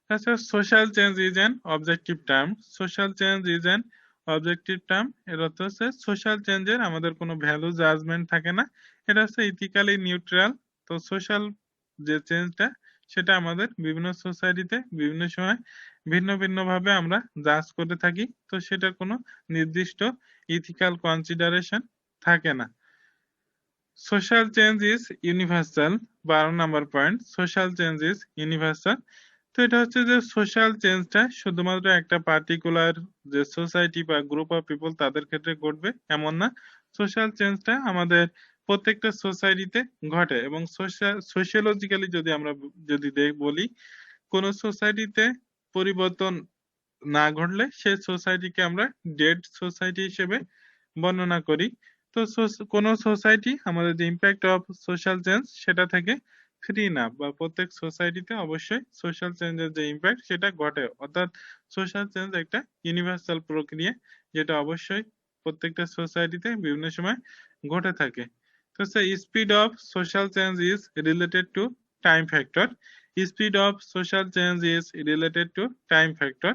তাছাড়া social change is an objective term. Social change is an objective term, এর অর্থ হচ্ছে সোশ্যাল চেঞ্জের আমাদের কোনো ভ্যালু জাজমেন্ট থাকে না, এটা হচ্ছে ইথিক্যালি নিউট্রাল। তো সোশ্যাল যে চেঞ্জটা সেটা আমাদের বিভিন্ন সোসাইটিতে বিভিন্ন সময় ভিন্ন ভিন্ন ভাবে আমরা জাজ করে থাকি, তো সেটার কোনো নির্দিষ্ট ইথিক্যাল কনসিডারেশন থাকে না। Social change is universal. 12 number point, social change is universal. তো এটা হচ্ছে যে সোশ্যাল চেঞ্জটা শুধুমাত্র একটা পার্টিকুলার যে সোসাইটি বা গ্রুপ অফ পিপল তাদের ক্ষেত্রে ঘটবে এমন না। সোশ্যাল চেঞ্জটা আমাদের প্রত্যেকটা সোসাইটিতে ঘটে, এবং সোশিয়োলজিক্যালি যদি আমরা বলি, কোন সোসাইটিতে পরিবর্তন না ঘটলে সেই সোসাইটিকে আমরা ডেড সোসাইটি হিসেবে বর্ণনা করি। তো কোন সোসাইটি আমাদের যে ইম্প্যাক্ট অফ সোশ্যাল চেঞ্জ সেটা থেকে ফ্রি না, বা প্রত্যেক সোসাইটিতে অবশ্যই সোশ্যাল চেঞ্জের যে ইম্প্যাক্ট সেটা ঘটে, অর্থাৎ সোশ্যাল চেঞ্জ একটা ইউনিভার্সাল প্রক্রিয়া যেটা অবশ্যই প্রত্যেকটা সোসাইটিতে বিভিন্ন সময় ঘটে থাকে। তো speed of social change is related to time factor. Speed of social change is related to time factor.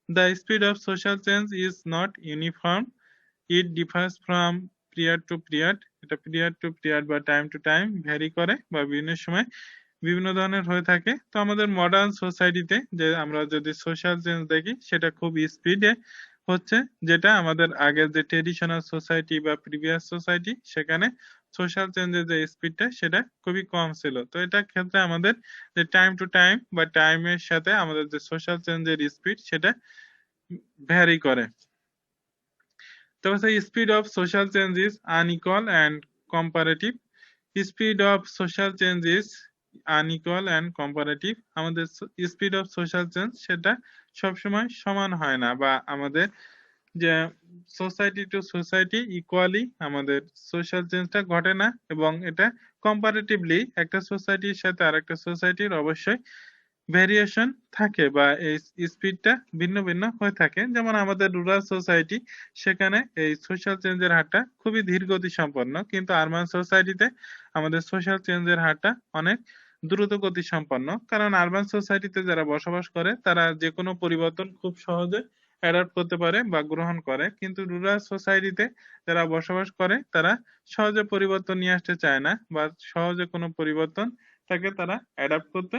The speed of social change is not uniform. It differs from period to period. এটা period to period বা time to time vary করে বা বিভিন্ন সময় বিভিন্ন ধরনের হয়ে থাকে। তো আমাদের মডার্ন সোসাইটিতে যে আমরা যদি সোশ্যাল চেঞ্জ দেখি সেটা খুব স্পিডে হচ্ছে, যেটা আমাদের আগের যে ট্রেডিশনাল সোসাইটি বা প্রিভিয়াস সোসাইটি সেখানে সোশ্যাল চেঞ্জের যে স্পিডটা সেটা খুবই কম ছিল। তো এটা ক্ষেত্রে আমাদের যে টাইম টু টাইম বা টাইমের সাথে আমাদের যে সোশ্যাল চেঞ্জের স্পিড সেটা ভ্যারি করে। তো speed of social change is unequal and comparative. Speed of social change is unequal and comparative. আমাদের স্পিড অফ সোশ্যাল চেঞ্জ সেটা সবসময় সমান হয় না, বা আমাদের যে সোসাইটি টু সোসাইটি ইকুয়ালি আমাদের সোশ্যাল চেঞ্জটা ঘটে না, এবং এটা কম্পারেটিভলি একটা সোসাইটির সাথে আরেকটা সোসাইটির অবশ্যই ভেরিয়েশন থাকে, বা এই স্পিডটা ভিন্ন ভিন্ন হয়ে থাকে। যেমন আমাদের রুরাল সোসাইটি, সেখানে এই সোশ্যাল চেঞ্জের হারটা খুবই ধীর গতি সম্পন্ন, কিন্তু আরবান সোসাইটিতে আমাদের সোশ্যাল চেঞ্জের হারটা অনেক দ্রুত গতি সম্পন্ন। কারণ আরবান সোসাইটিতে যারা বসবাস করে তারা যে কোনো পরিবর্তন খুব সহজে অ্যাডাপ্ট করতে পারে বা গ্রহণ করে, কিন্তু রুরাল সোসাইটিতে যারা বসবাস করে তারা সহজে পরিবর্তন নিয়ে আসতে চায় না, বা সহজে কোনো পরিবর্তন তাকে তারা অ্যাডাপ্ট করতে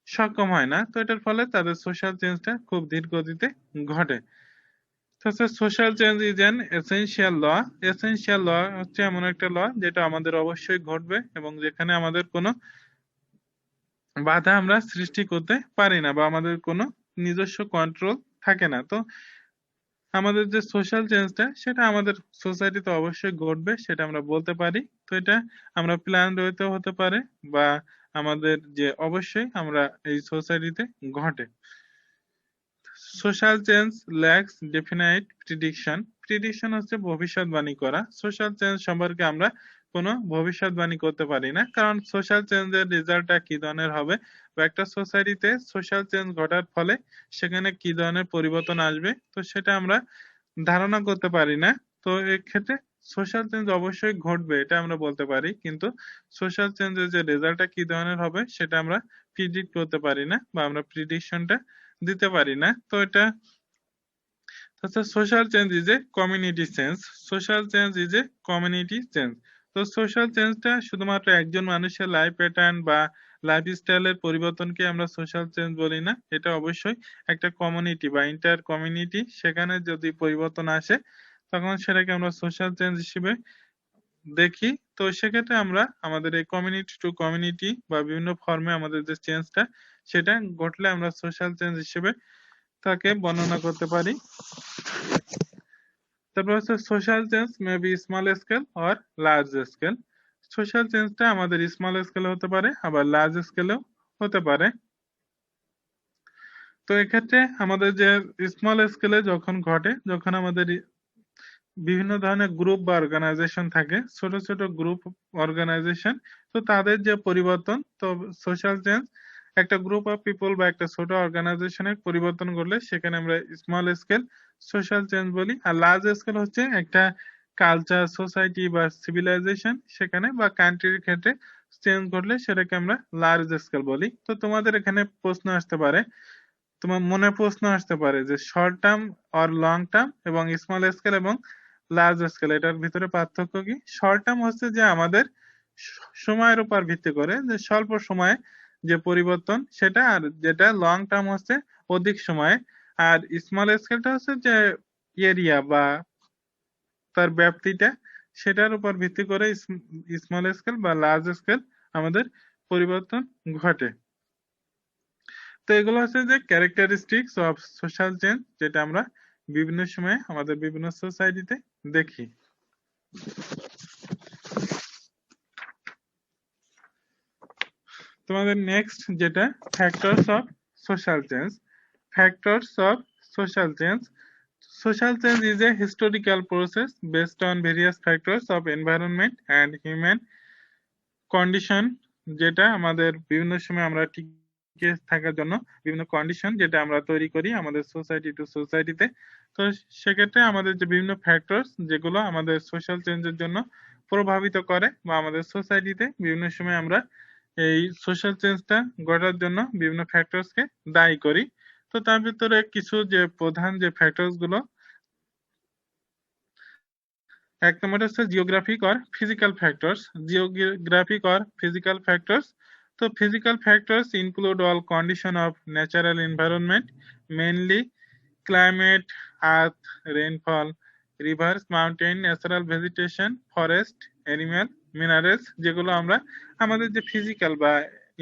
সক্ষম হয় না। তো এটার ফলে তাদের সোশ্যাল চেঞ্জটা খুব ধীর গতিতে ঘটে। Social change is an essential law. Essential law হচ্ছে এমন একটা ল যেটা আমাদের অবশ্যই ঘটবে, এবং যেখানে আমাদের কোনো বাধা আমরা সৃষ্টি করতে পারি না, বা আমাদের কোনো নিজস্ব কন্ট্রোল থাকে না। তো আমাদের যে সোশ্যাল চেঞ্জটা সেটা আমাদের সোসাইটিতে অবশ্যই ঘটবে, সেটা আমরা বলতে পারি। তো এটা আমরা প্ল্যান ওয়েতেও হতে পারে, বা আমাদের যে অবশ্যই আমরা এই সোসাইটিতে ঘটে। Social change lakhs definite prediction. Prediction হচ্ছে ভবিষ্যৎবাণী করা। সোশ্যাল চেঞ্জ সম্পর্কে আমরা কোনো ভবিষ্যৎবাণী করতে পারি না, কারণ সোশ্যাল চেঞ্জের রেজাল্টটা কি ধরনের হবে বা একটা সোসাইটিতে সোশ্যাল চেঞ্জ ঘটার ফলে সেখানে কি ধরনের পরিবর্তন আসবে, তো সেটা আমরা ধারণা করতে পারি না। তো এক্ষেত্রে সোশ্যাল চেঞ্জ অবশ্যই ঘটবে এটা আমরা বলতে পারি, কিন্তু সোশ্যাল চেঞ্জের যে রেজাল্টটা কি ধরনের হবে সেটা আমরা প্রিডিক্ট করতে পারি না বা আমরা প্রিডিকশনটা দিতে পারি না। তো এটা হচ্ছে social change is a community change. Social change is a community change. তো সোশ্যাল চেঞ্জটা শুধুমাত্র একজন মানুষের লাইফ প্যাটার্ন বা লাইফ স্টাইলের পরিবর্তনকে আমরা সোশ্যাল চেঞ্জ বলি না, এটা অবশ্যই একটা কমিউনিটি বা ইন্টার কমিউনিটি, সেখানে যদি পরিবর্তন আসে তখন সেটাকে আমরা সোশ্যাল চেঞ্জ হিসেবে দেখি। তো সেক্ষেত্রে আমরা আমাদের এই কমিউনিটি টু কমিউনিটি বা বিভিন্ন ফর্মে আমাদের যে চেঞ্জটা সেটা ঘটলে আমরা সোশ্যাল চেঞ্জ হিসেবে তাকে বর্ণনা করতে পারি। তারপর হচ্ছে social change may be small scale or large scale. Social চেঞ্জটা আমাদের স্মল স্কেলে হতে পারে আবার লার্জ স্কেলেও হতে পারে। তো এক্ষেত্রে আমাদের যে স্মল স্কেলে যখন ঘটে, যখন আমাদের বিভিন্ন ধরনের গ্রুপ বা অর্গানাইজেশন থাকে, ছোট ছোট গ্রুপ অর্গানাইজেশন, তো তাদের যে পরিবর্তন, তো সোশ্যাল চেঞ্জ একটা গ্রুপ অফ পিপল বা একটা ছোট অর্গানাইজেশনের পরিবর্তন করলে সেখানে আমরা স্মল স্কেল সোশ্যাল চেঞ্জ বলি। আর লার্জ স্কেল হচ্ছে একটা কালচার, সোসাইটি বা সিভিলাইজেশন সেখানে বা কান্ট্রির ক্ষেত্রে চেঞ্জ ঘটলে সেটাকে আমরা লার্জ স্কেল বলি। তো তোমাদের এখানে প্রশ্ন আসতে পারে, তোমার মনে প্রশ্ন আসতে পারে যে short term or long term এবং স্মল স্কেল এবং লার্জ স্কেল এটার ভিতরে পার্থক্য কি? শর্ট টার্ম হচ্ছে যে আমাদের সময়ের উপর ভিত্তি করে যে স্বল্প সময়ে যে পরিবর্তন সেটা, আর যেটা লং টার্ম হচ্ছে অধিক সময়ে। আর স্মল স্কেলটা হচ্ছে যে এরিয়া বা তার ব্যাপ্তিটা, সেটার উপর ভিত্তি করে স্মল স্কেল বা লার্জ স্কেল আমাদের পরিবর্তন ঘটে। তো এগুলো হচ্ছে যে ক্যারেক্টারিস্টিক্স অফ সোশ্যাল চেঞ্জ, যেটা আমরা বিভিন্ন সময়ে আমাদের বিভিন্ন সোসাইটিতে দেখি। তোমাদের নেক্সট যেটা factors of social change. Factors of social change. Social change is a historical process based on various factors of environment and human condition, যেটা আমাদের বিভিন্ন সময় আমরা টিকে থাকার জন্য বিভিন্ন কন্ডিশন যেটা আমরা তৈরি করি আমাদের সোসাইটি টু সোসাইটিতে। তো সেক্ষেত্রে আমাদের যে বিভিন্ন ফ্যাক্টরস যেগুলো আমাদের সোশ্যাল চেঞ্জের জন্য প্রভাবিত করে বা আমাদের সোসাইটিতে বিভিন্ন সময় আমরা এই সোশ্যাল চেঞ্জটা ঘটার জন্য বিভিন্ন ফ্যাক্টরসকে দায়ী করি। তো তার ভিতরে কিছু যে প্রধান যে ফ্যাক্টরস গুলো, এক নম্বর হচ্ছে geographic or physical factors. Geographic or physical factors, তো physical factors include all condition of natural environment, mainly climate, earth, rainfall, rivers, mountain, natural vegetation, forest, animal, minerals, যেগুলো আমরা আমাদের যে ফিজিক্যাল বা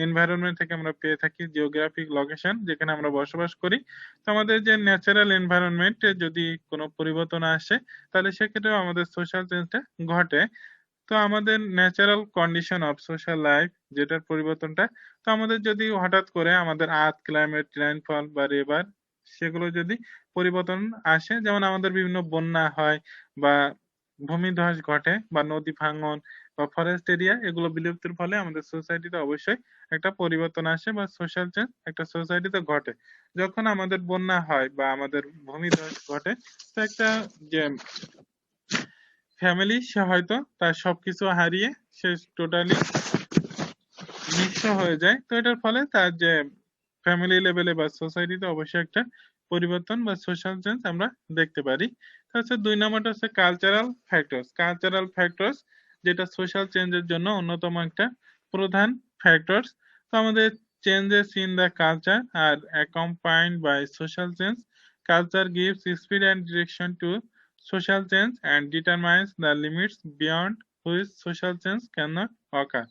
এনভায়রনমেন্ট থেকে আমরা পেয়ে থাকি, জিওগ্রাফিক লোকেশন যেখানে আমরা বসবাস করি। তো আমাদের যে ন্যাচারাল এনভায়রনমেন্টে যদি কোনো পরিবর্তন আসে তাহলে সেক্ষেত্রেও আমাদের সোশ্যাল চেঞ্জটা ঘটে। তো আমাদের natural condition of social life যেটার পরিবর্তনটা, তো আমাদের যদি হঠাৎ করে আমাদের আর্থ, ক্লাইমেট, রেইনফল বা রিভার সেগুলো যদি পরিবর্তন আসে, যেমন আমাদের বিভিন্ন বন্যা হয় বা ভূমিধস ঘটে বা নদী ভাঙন বা ফরেস্ট এরিয়া এগুলো বিলুপ্তির ফলে আমাদের সোসাইটিতে অবশ্যই একটা পরিবর্তন আসে বা সোশ্যাল চেঞ্জ একটা সোসাইটিতে ঘটে। যখন আমাদের বন্যা হয় বা আমাদের ভূমিধস ঘটে, তো একটা যে ফ্যামিলি সে হয়তো তার সবকিছু হারিয়ে সে টোটালি নিঃস্ব হয়ে যায়। তো এটার ফলে তার যে ফ্যামিলি লেভেলে বা সোসাইটিতে অবশ্যই একটা পরিবর্তন বা সোশ্যাল চেঞ্জ আমরা দেখতে পারি। তো হচ্ছে 2 নম্বরটা হচ্ছে কালচারাল ফ্যাক্টরস। কালচারাল ফ্যাক্টরস যেটা সোশ্যাল চেঞ্জের জন্য অন্যতম একটা প্রধান ফ্যাক্টরস। তো আমাদের changes in the culture are accompanied by social change. Culture gives speed and direction to social change and determines the limits beyond which social change cannot occur.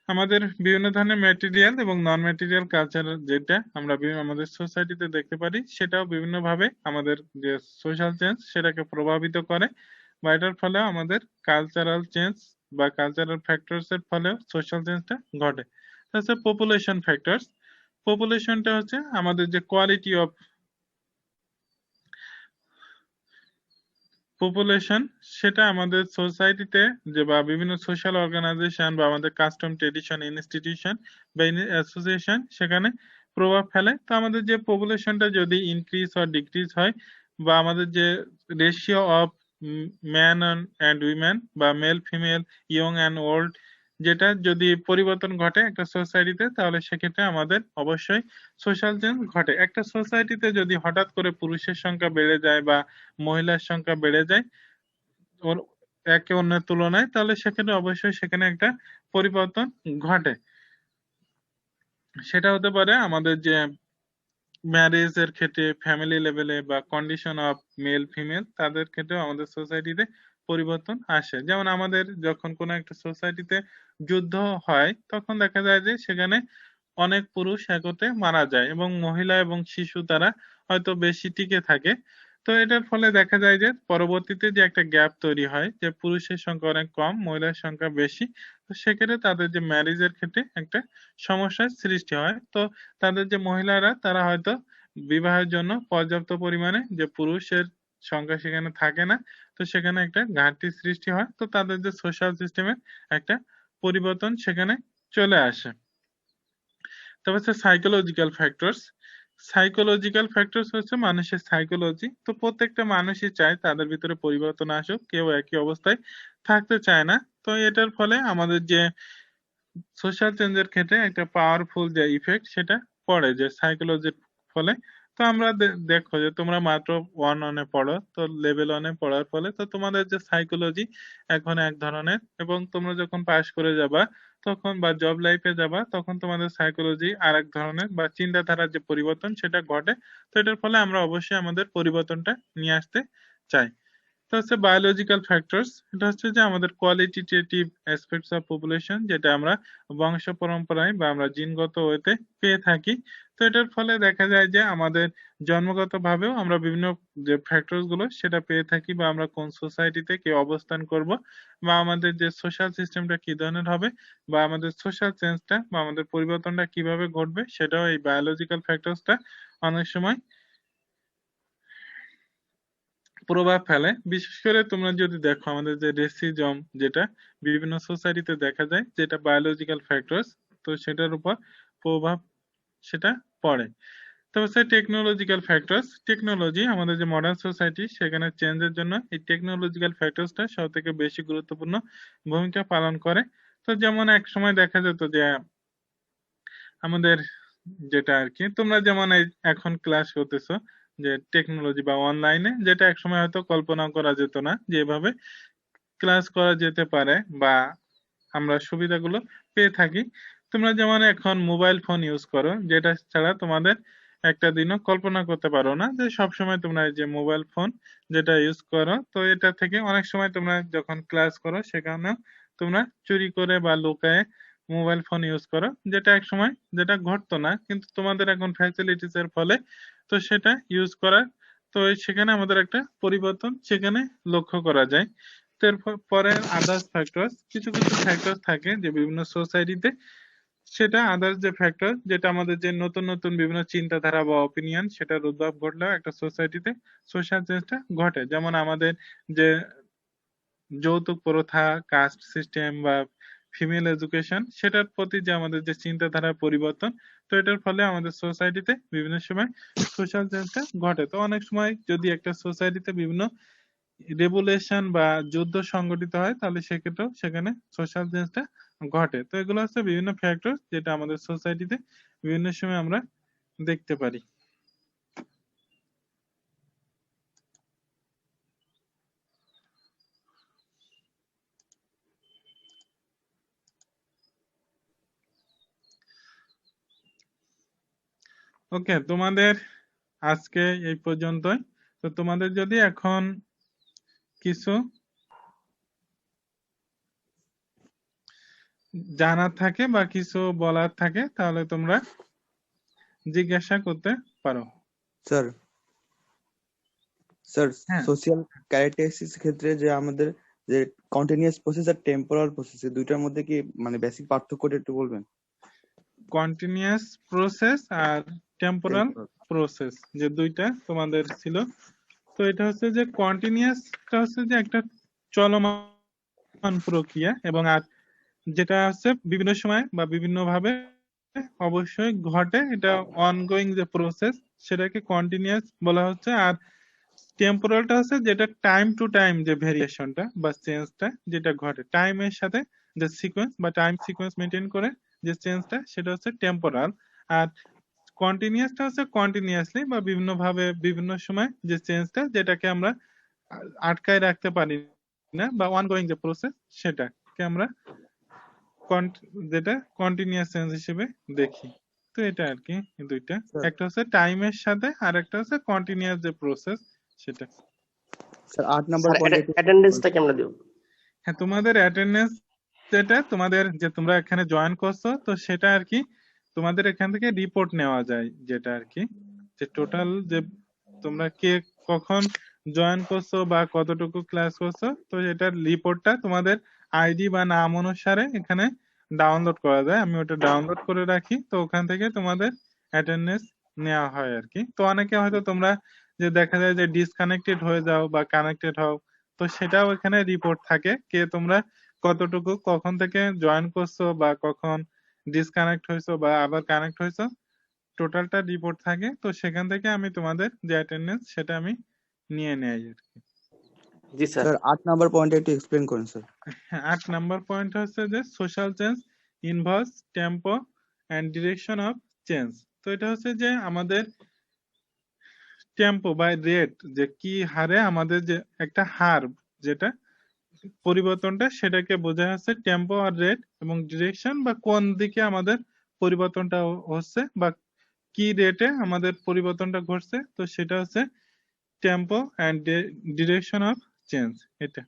আমাদের বিভিন্ন ধরনের ম্যাটেরিয়াল এবং নন ম্যাটেরিয়াল কালচার যেটা আমরা আমাদের সোসাইটিতে দেখতে পারি, সেটাও বিভিন্ন ভাবে আমাদের যে সোশ্যাল চেঞ্জ সেটাকে প্রভাবিত করে বা এটার ফলে আমাদের কালচারাল চেঞ্জ বা কালচারাল ফ্যাক্টরস এর ফলেও সোশ্যাল চেঞ্জটা ঘটে। তাছাড়া পপুলেশন ফ্যাক্টরস। পপুলেশনটা হচ্ছে আমাদের যে কোয়ালিটি অফ পপুলেশন সেটা আমাদের সোসাইটিতে যে বা বিভিন্ন সোশ্যাল অর্গানাইজেশন বা আমাদের কাস্টম ট্রেডিশন ইনস্টিটিউশন বা অ্যাসোসিয়েশন সেখানে প্রভাব ফেলে। তো আমাদের যে পপুলেশনটা যদি ইনক্রিজ অর ডিক্রিজ হয় বা আমাদের যে ratio of man and women বা male female young and old যেটা যদি পরিবর্তন ঘটে একটা সোসাইটিতে, তাহলে সেক্ষেত্রে আমাদের অবশ্যই সোশ্যাল চেঞ্জ ঘটে। একটা সোসাইটিতে যদি হঠাৎ করে পুরুষের সংখ্যা বেড়ে যায় বা মহিলার সংখ্যা বেড়ে যায় ওর একে অন্যের তুলনায়, তাহলে সেক্ষেত্রে অবশ্যই সেখানে একটা পরিবর্তন ঘটে। সেটা হতে পারে আমাদের যে ম্যারেজ এর ক্ষেত্রে, ফ্যামিলি লেভেলে বা কন্ডিশন অফ মেল ফিমেল তাদের ক্ষেত্রে আমাদের সোসাইটিতে পরিবর্তন আসে। যেমন আমাদের যখন কোনো একটা সোসাইটিতে যুদ্ধ হয় তখন দেখা যায় যে সেখানে অনেক পুরুষ একত্রে মারা যায় এবং মহিলা এবং শিশু তারা হয়তো বেশি টিকে থাকে। তো এটার ফলে দেখা যায় যে পরবর্তীতে যে একটা গ্যাপ তৈরি হয় যে পুরুষের সংখ্যা অনেক কম মহিলার সংখ্যা বেশি, তো সেক্ষেত্রে তাদের যে ম্যারেজের ক্ষেত্রে একটা সমস্যার সৃষ্টি হয়। তো তাদের যে মহিলারা তারা হয়তো বিবাহের জন্য পর্যাপ্ত পরিমাণে যে পুরুষের সংখ্যা সেখানে থাকে না, তো সেখানে একটা ঘাটতির সৃষ্টি হয়। তো তাদের যে সোশ্যাল সিস্টেমের একটা পরিবর্তন সেখানে চলে আসে। তারপর হচ্ছে সাইকোলজিক্যাল ফ্যাক্টরস। সাইকোলজিক্যাল ফ্যাক্টরস হচ্ছে মানুষের সাইকোলজি। তো প্রত্যেকটা মানুষই চায় তাদের ভিতরে পরিবর্তন আসুক, কেউ একই অবস্থায় থাকতে চায় না। তো এটার ফলে আমাদের যে সোশ্যাল চেঞ্জের ক্ষেত্রে একটা পাওয়ারফুল যে ইফেক্ট সেটা পড়ে যে সাইকোলজির ফলে। তো আমরা দেখো যে তোমরা মাত্র 1-1 পড়ো, তো লেভেল 1 পড়ার ফলে তো তোমাদের যে সাইকোলজি এখন এক ধরনের, এবং তোমরা যখন পাশ করে যাবা তখন বা জব লাইফে যাবা তখন তোমাদের সাইকোলজি আর এক ধরনের বা চিন্তাধারার যে পরিবর্তন সেটা ঘটে। তো এটার ফলে আমরা অবশ্যই আমাদের পরিবর্তনটা নিয়ে আসতে চাই। তো হচ্ছে বায়োলজিক্যাল ফ্যাক্টরস, এটা হচ্ছে যে আমাদের কোয়ালিটেটিভ অ্যাসপেক্টস অফ পপুলেশন, যেটা আমরা বংশ পরম্পরায় বা আমরা জিনগত ওয়েতে পেয়ে থাকি। তো এটার ফলে দেখা যায় যে আমাদের জন্মগতভাবেও আমরা বিভিন্ন যে ফ্যাক্টরস গুলো সেটা পেয়ে থাকি, বা আমরা কোন সোসাইটিতে কি অবস্থান করব বা আমাদের যে সোশ্যাল সিস্টেমটা কি ধরনের হবে বা আমাদের সোশ্যাল চেঞ্জটা বা আমাদের পরিবর্তনটা কিভাবে ঘটবে সেটাও এই বায়োলজিক্যাল ফ্যাক্টরসটা অনেক সময় প্রভাব ফেলে। বিশেষ করে তোমরা যদি দেখো আমাদের যে রেসিজম যেটা বিভিন্ন সোসাইটিতে দেখা যায়, যেটা বায়োলজিক্যাল ফ্যাক্টরস, তো সেটার উপর প্রভাব সেটা পড়ে। তো হচ্ছে টেকনোলজিক্যাল ফ্যাক্টরস। টেকনোলজি আমাদের যে মডার্ন সোসাইটি সেখানে চেঞ্জের জন্য এই টেকনোলজিক্যাল ফ্যাক্টরসটা সব থেকে বেশি গুরুত্বপূর্ণ ভূমিকা পালন করে। তো যেমন এক সময় দেখা যেত যে আমাদের যেটা আর কি তোমরা যেমন এখন ক্লাস করতেছো যে টেকনোলজি বা অনলাইনে, যেটা একসময় হয়তো কল্পনা করা যেত না যে এভাবে ক্লাস করা যেতে পারে বা আমরা সুবিধাগুলো পেয়ে থাকি। তোমরা যেমন এখন মোবাইল ফোন ইউজ করো, যেটা ছাড়া তোমাদের একটা দিনও কল্পনা করতে পারো না যে সবসময় তোমরা এই যে মোবাইল ফোন যেটা ইউজ করো, তো এটা থেকে অনেক সময় তোমরা যখন ক্লাস করো সেখানেও তোমরা চুরি করে বা লুকায়ে মোবাইল ফোন ইউজ করো, যেটা এক সময় যেটা ঘটতো না, কিন্তু তোমাদের এখন ফ্যাসিলিটিস এর ফলে তো সেটা ইউজ করার, তো সেখানে আমাদের একটা পরিবর্তন সেখানে লক্ষ্য করা যায়। পরে আদার্স ফ্যাক্টরস, কিছু কিছু ফ্যাক্টর থাকে যে বিভিন্ন সোসাইটিতে সেটা আদার্স যে ফ্যাক্টর যেটা আমাদের যে নতুন নতুন বিভিন্ন চিন্তাধারা বা অপিনিয়ন সেটার উদ্ভব ঘটলেও একটা সোসাইটিতে সোশ্যাল চেঞ্জটা ঘটে। যেমন আমাদের যে যৌতুক প্রথা, কাস্ট সিস্টেম বা ফিমেল এডুকেশন সেটার প্রতি যে আমাদের যে চিন্তাধারার পরিবর্তন, তো এটার ফলে আমাদের সোসাইটিতে বিভিন্ন সময় সোশ্যাল চেঞ্জটা ঘটে। তো অনেক সময় যদি একটা সোসাইটিতে বিভিন্ন রেভুলেশন বা যুদ্ধ সংগঠিত হয় তাহলে সেক্ষেত্রেও সেখানে সোশ্যাল চেঞ্জটা ঘটে। তো এগুলো হচ্ছে বিভিন্ন ফ্যাক্টর যেটা আমাদের সোসাইটিতে বিভিন্ন সময় আমরা দেখতে পারি। ওকে, তোমাদের আজকে এই পর্যন্তই। তো তোমাদের যদি এখন কিছু জানার থাকে বা কিছু বলার থাকে তাহলে তোমরা জিজ্ঞাসা করতে পারো। স্যার স্যার হ্যাঁ, সোশ্যাল ক্যারেক্টারিস্টিক্স ক্ষেত্রে যে আমাদের যে কন্টিনিউয়াস প্রসেস আর টেম্পোরাল প্রসেস এই দুইটার মধ্যে কি মানে বেসিক পার্থক্যটা একটু বলবেন? কন্টিনিউয়াস প্রসেস আর টেম্পোরাল টেম্পোরাল। প্রসেস যে দুইটা তোমাদের ছিল, তো তো এটা হচ্ছে যে কন্টিনিউয়াসটা হচ্ছে যে একটা চলমান প্রক্রিয়া, এবং আর যেটা হচ্ছে বিভিন্ন সময় বা বিভিন্ন ভাবে অবশ্যই ঘটে, এটা অনগোয়িং যে প্রসেস সেটাকে কন্টিনিউয়াস বলা হচ্ছে। আর টেম্পোরালটা হচ্ছে যেটা টাইম টু টাইম যে ভেরিয়েশনটা বা চেঞ্জটা যেটা ঘটে টাইমের সাথে, যে সিকোয়েন্স বা টাইম সিকোয়েন্স মেনটেন করে যে চেঞ্জটা, সেটা হচ্ছে টেম্পোরাল। আর কন্টিনিউয়াসটা হচ্ছে কন্টিনিউয়াসলি বা বিভিন্ন ভাবে বিভিন্ন সময় যে চেঞ্জটা, যেটাকে আমরা আটকায় রাখতে পারি না, বা অনগোয়িং যে প্রসেস সেটাকে আমরা যেটা কন্টিনিউয়াস চেঞ্জ হিসেবে দেখি। তো এটা আর কি দুইটা, স্যার একটা হচ্ছে টাইমের সাথে আর একটা হচ্ছে কন্টিনিউয়াস যে প্রসেস সেটা। স্যার 8 নাম্বার স্যার পয়েন্ট একটু অ্যাটেন্ডেন্সটা কেমনে দিব? হ্যাঁ, তোমাদের অ্যাটেন্ডেন্স যেটা তোমাদের যে তোমরা এখানে জয়েন করছো, তো সেটা আর কি তোমাদের এখান থেকে রিপোর্ট নেওয়া যায়, যেটা আর কি যে টোটাল যে তোমরা কে কখন জয়েন করছো বা কতটুকু ক্লাস করছো, তো এটার রিপোর্টটা তোমাদের আইডি বা নাম অনুসারে এখানে ডাউনলোড করা যায়। আমি ওটা ডাউনলোড করে রাখি, তো ওখান থেকে তোমাদের অ্যাটেন্ডেন্স নেওয়া হয় আর কি। তো অনেকে হয়তো তোমরা যে দেখা যায় যে ডিসকানেক্টেড হয়ে যাও বা কানেক্টেড হও, তো সেটাও এখানে রিপোর্ট থাকে, কে তোমরা কতটুকু কখন থেকে জয়েন করছো বা কখন ডিসকানেক্ট হয়েছো বা আবার কানেক্ট হয়েছো, টোটালটা রিপোর্ট থাকে। তো সেখান থেকে আমি তোমাদের যে অ্যাটেন্ডেন্স সেটা আমি নিয়ে নেই আর কি। জি স্যার। স্যার 8 নাম্বার পয়েন্ট একটু এক্সপ্লেন করুন স্যার। হ্যাঁ, 8 নাম্বার পয়েন্ট হচ্ছে যে social change inverse tempo and direction of change. তো এটা হচ্ছে যে আমাদের টেম্পো বা রেট, যে কি হারে আমাদের যে একটা হার যেটা পরিবর্তনটা, সেটাকে বোঝা যাচ্ছে টেম্পো আর রেট, এবং ডিরেকশন বা কোন দিকে আমাদের পরিবর্তনটা হচ্ছে বা কি রেটে আমাদের পরিবর্তনটা ঘটছে, তো সেটা হচ্ছে tempo and direction of change. এটা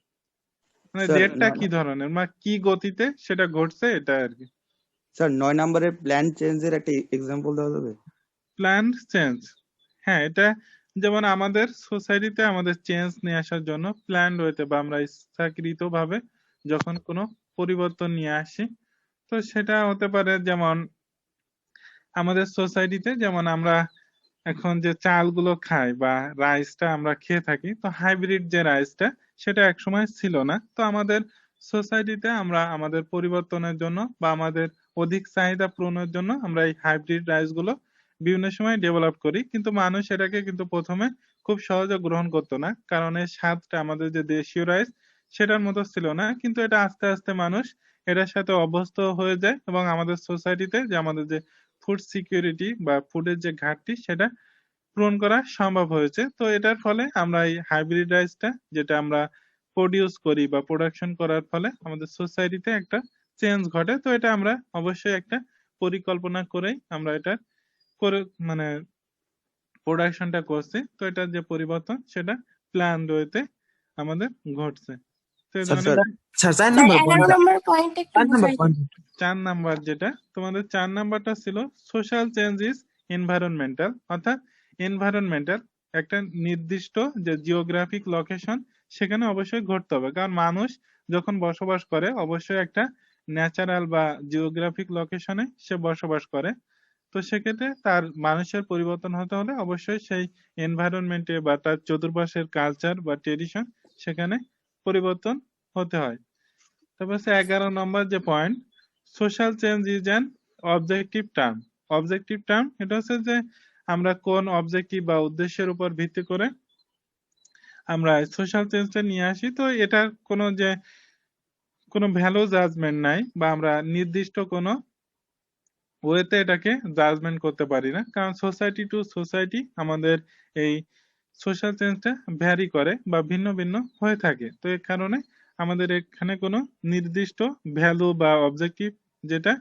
মানে স্যার রেটটা কি ধরনের মানে কি গতিতে সেটা ঘটছে, এটা আর কি। স্যার 9 নাম্বারের প্ল্যান চেঞ্জের একটা এক্সাম্পল দেওয়া যাবে? প্ল্যান চেঞ্জ, হ্যাঁ, এটা যেমন আমাদের সোসাইটিতে আমাদের চেঞ্জ নিয়ে আসার জন্য প্ল্যান রয়েছে, বা আমরা ইচ্ছাকৃত ভাবে যখন কোনো পরিবর্তন নিয়ে আসি, তো সেটা হতে পারে যেমন আমাদের সোসাইটিতে যেমন আমরা এখন যে চালগুলো খাই বা রাইসটা আমরা খেয়ে থাকি, তো হাইব্রিড যে রাইসটা সেটা একসময় ছিল না। তো আমাদের সোসাইটিতে আমরা আমাদের পরিবর্তনের জন্য বা আমাদের অধিক চাহিদা পূরণের জন্য আমরা এই হাইব্রিড রাইসগুলো বিভিন্ন সময় ডেভেলপ করি, কিন্তু মানুষ এটাকে কিন্তু প্রথমে খুব সহজে গ্রহণ করতো না, কারণ এর স্বাদটা আমাদের যে দেশীয় রাইস সেটার মতো ছিল না। কিন্তু এটা আস্তে আস্তে মানুষ এটার সাথে অভ্যস্ত হয়ে যায়, এবং আমাদের সোসাইটিতে যে আমাদের যে ফুড সিকিউরিটি বা ফুডের যে ঘাটতি সেটা পূরণ করা সম্ভব হয়েছে। তো এটার ফলে আমরা এই হাইব্রিড রাইসটা যেটা আমরা প্রডিউস করি বা প্রোডাকশন করার ফলে আমাদের সোসাইটিতে একটা চেঞ্জ ঘটে। তো এটা আমরা অবশ্যই একটা পরিকল্পনা করেই আমরা এটা করে মানে প্রোডাকশনটা করছি। তো এটার যে পরিবর্তন সেটা প্ল্যান ওয়েতে আমাদের ঘটছে। তো এই স্যার ধরনের স্যার 4 স্যার নাম্বার 11 পয়েন্ট, নম্বর পয়েন্ট একটু 4 নাম্বার বুঝাই পয়েন্ট। 4 নাম্বার যেটা তোমাদের 4 নাম্বারটা ছিল সোশ্যাল চেঞ্জ ইজ এনভায়রনমেন্টাল, অর্থাৎ এনভায়রনমেন্টাল একটা নির্দিষ্ট যে জিওগ্রাফিক লোকেশন সেখানে অবশ্যই ঘটতে হবে, কারণ মানুষ যখন বসবাস করে অবশ্যই একটা ন্যাচারাল বা জিওগ্রাফিক লোকেশনে সে বসবাস করে। তো সেক্ষেত্রে তার মানুষের পরিবর্তন হতে হলে অবশ্যই সেই এনভায়রনমেন্টে বা তার চতুর্পাশের কালচার বা ট্রেডিশন সেখানে পরিবর্তন হতে হয়। তারপর হচ্ছে 11 নম্বর যে point, social change is an objective term. Objective term এটা হচ্ছে যে আমরা কোন অবজেক্টিভ বা উদ্দেশ্যের উপর ভিত্তি করে আমরা সোশ্যাল চেঞ্জটা নিয়ে আসি। তো এটার কোনো ভ্যালু জাজমেন্ট নাই, বা আমরা নির্দিষ্ট কোনো ওয়েতে এটাকে জাজমেন্ট করতে পারি না, কারণ সোসাইটি টু সোসাইটি আমাদের এই সোশ্যাল চেঞ্জটা ভ্যারি করে বা ভিন্ন ভিন্ন হয়ে থাকে। তো এর কারণে আমাদের এখানে কোনো নির্দিষ্ট ভ্যালু বা অবজেক্টিভ যেটা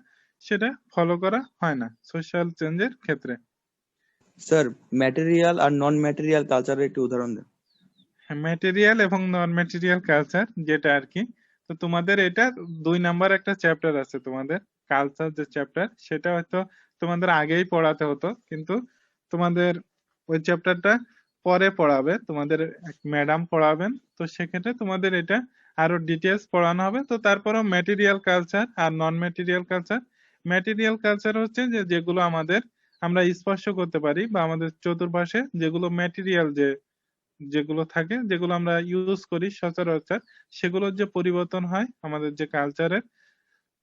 সেটা ফলো করা হয় না সোশ্যাল চেঞ্জের ক্ষেত্রে। স্যার ম্যাটেরিয়াল আর নন ম্যাটেরিয়াল কালচারের একটু উদাহরণ দেন। ম্যাটেরিয়াল এবং নন ম্যাটেরিয়াল কালচার যেটা আর কি, তো তোমাদের এটা 2 নাম্বার একটা চ্যাপ্টার আছে তোমাদের কালচার যে চ্যাপ্টার, সেটা হয়তো তোমাদের আগেই পড়াতে হতো, কিন্তু তোমাদের ওই চ্যাপ্টারটা পরে পড়াবে, তোমাদের এক ম্যাডাম পড়াবেন। তো সেক্ষেত্রে তোমাদের এটা আরো ডিটেলস পড়ানো হবে। তো তারপরও ম্যাটেরিয়াল কালচার আর নন ম্যাটেরিয়াল কালচার, ম্যাটেরিয়াল কালচার হচ্ছে যে যেগুলো আমাদের আমরা স্পর্শ করতে পারি বা আমাদের চতুর্পাশে যেগুলো ম্যাটেরিয়াল যে যেগুলো থাকে, যেগুলো আমরা ইউজ করি সচরাচর, সেগুলোর যে পরিবর্তন হয় আমাদের যে কালচারের,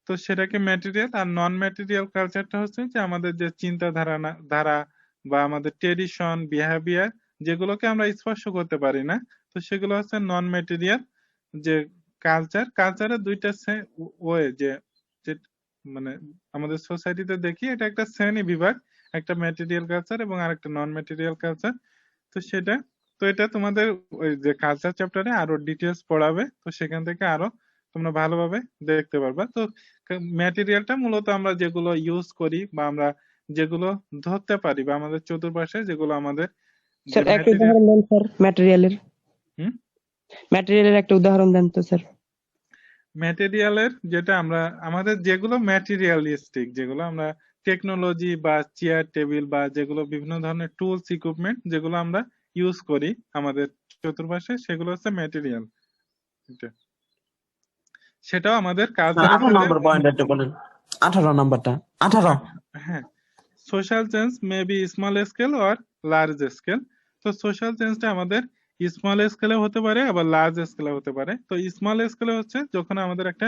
তো সেটাকে ম্যাটেরিয়াল। আর নন ম্যাটেরিয়াল কালচারটা হচ্ছে যে আমাদের যে চিন্তাধারা ধারা বা আমাদের ট্রেডিশন, বিহেভিয়ার, যেগুলোকে আমরা স্পর্শ করতে পারি না, তো সেগুলো হচ্ছে নন ম্যাটেরিয়াল যে কালচার। কালচারের দুইটা ওয়ে যে যে মানে আমাদের সোসাইটিতে দেখি, এটা একটা শ্রেণী বিভাগ, একটা ম্যাটেরিয়াল কালচার এবং আরেকটা নন ম্যাটেরিয়াল কালচার। তো সেটা, তো এটা তোমাদের ওই যে কালচার চ্যাপ্টারে আরো ডিটেলস পড়াবে, তো সেখান থেকে আরো তোমরা ভালোভাবে দেখতে পারবা। তো ম্যাটেরিয়ালটা মূলত আমরা যেগুলো ইউজ করি বা আমরা যেগুলো ধরতে পারি বা আমাদের চতুর্পাশে যেগুলো আমাদের যে স্যার একটা ম্যাটেরিয়াল। উদাহরণ দেন স্যার ম্যাটেরিয়ালের। হুম ম্যাটেরিয়ালের একটা উদাহরণ দেন তো স্যার। ম্যাটেরিয়ালের যেটা আমরা আমাদের যেগুলো ম্যাটেরিয়ালিস্টিক, যেগুলো আমরা টেকনোলজি বা চেয়ার টেবিল বা যেগুলো বিভিন্ন ধরনের টুলস ইকুইপমেন্ট যেগুলো আমরা ইউজ করি আমাদের চতুর্পাশে, সেগুলো হচ্ছে ম্যাটেরিয়াল। সেটাও আমাদের কালচারের 18 ভিতরে। নম্বর পয়েন্টটা একটু বলেন। 18 নাম্বারটা 18। হ্যাঁ, social change may be small scale or large scale. তো সোশ্যাল চেঞ্জটা আমাদের স্মল স্কেলে হতে পারে, আবার লার্জ স্কেলে হতে পারে। তো স্মল স্কেলে হচ্ছে যখন আমাদের একটা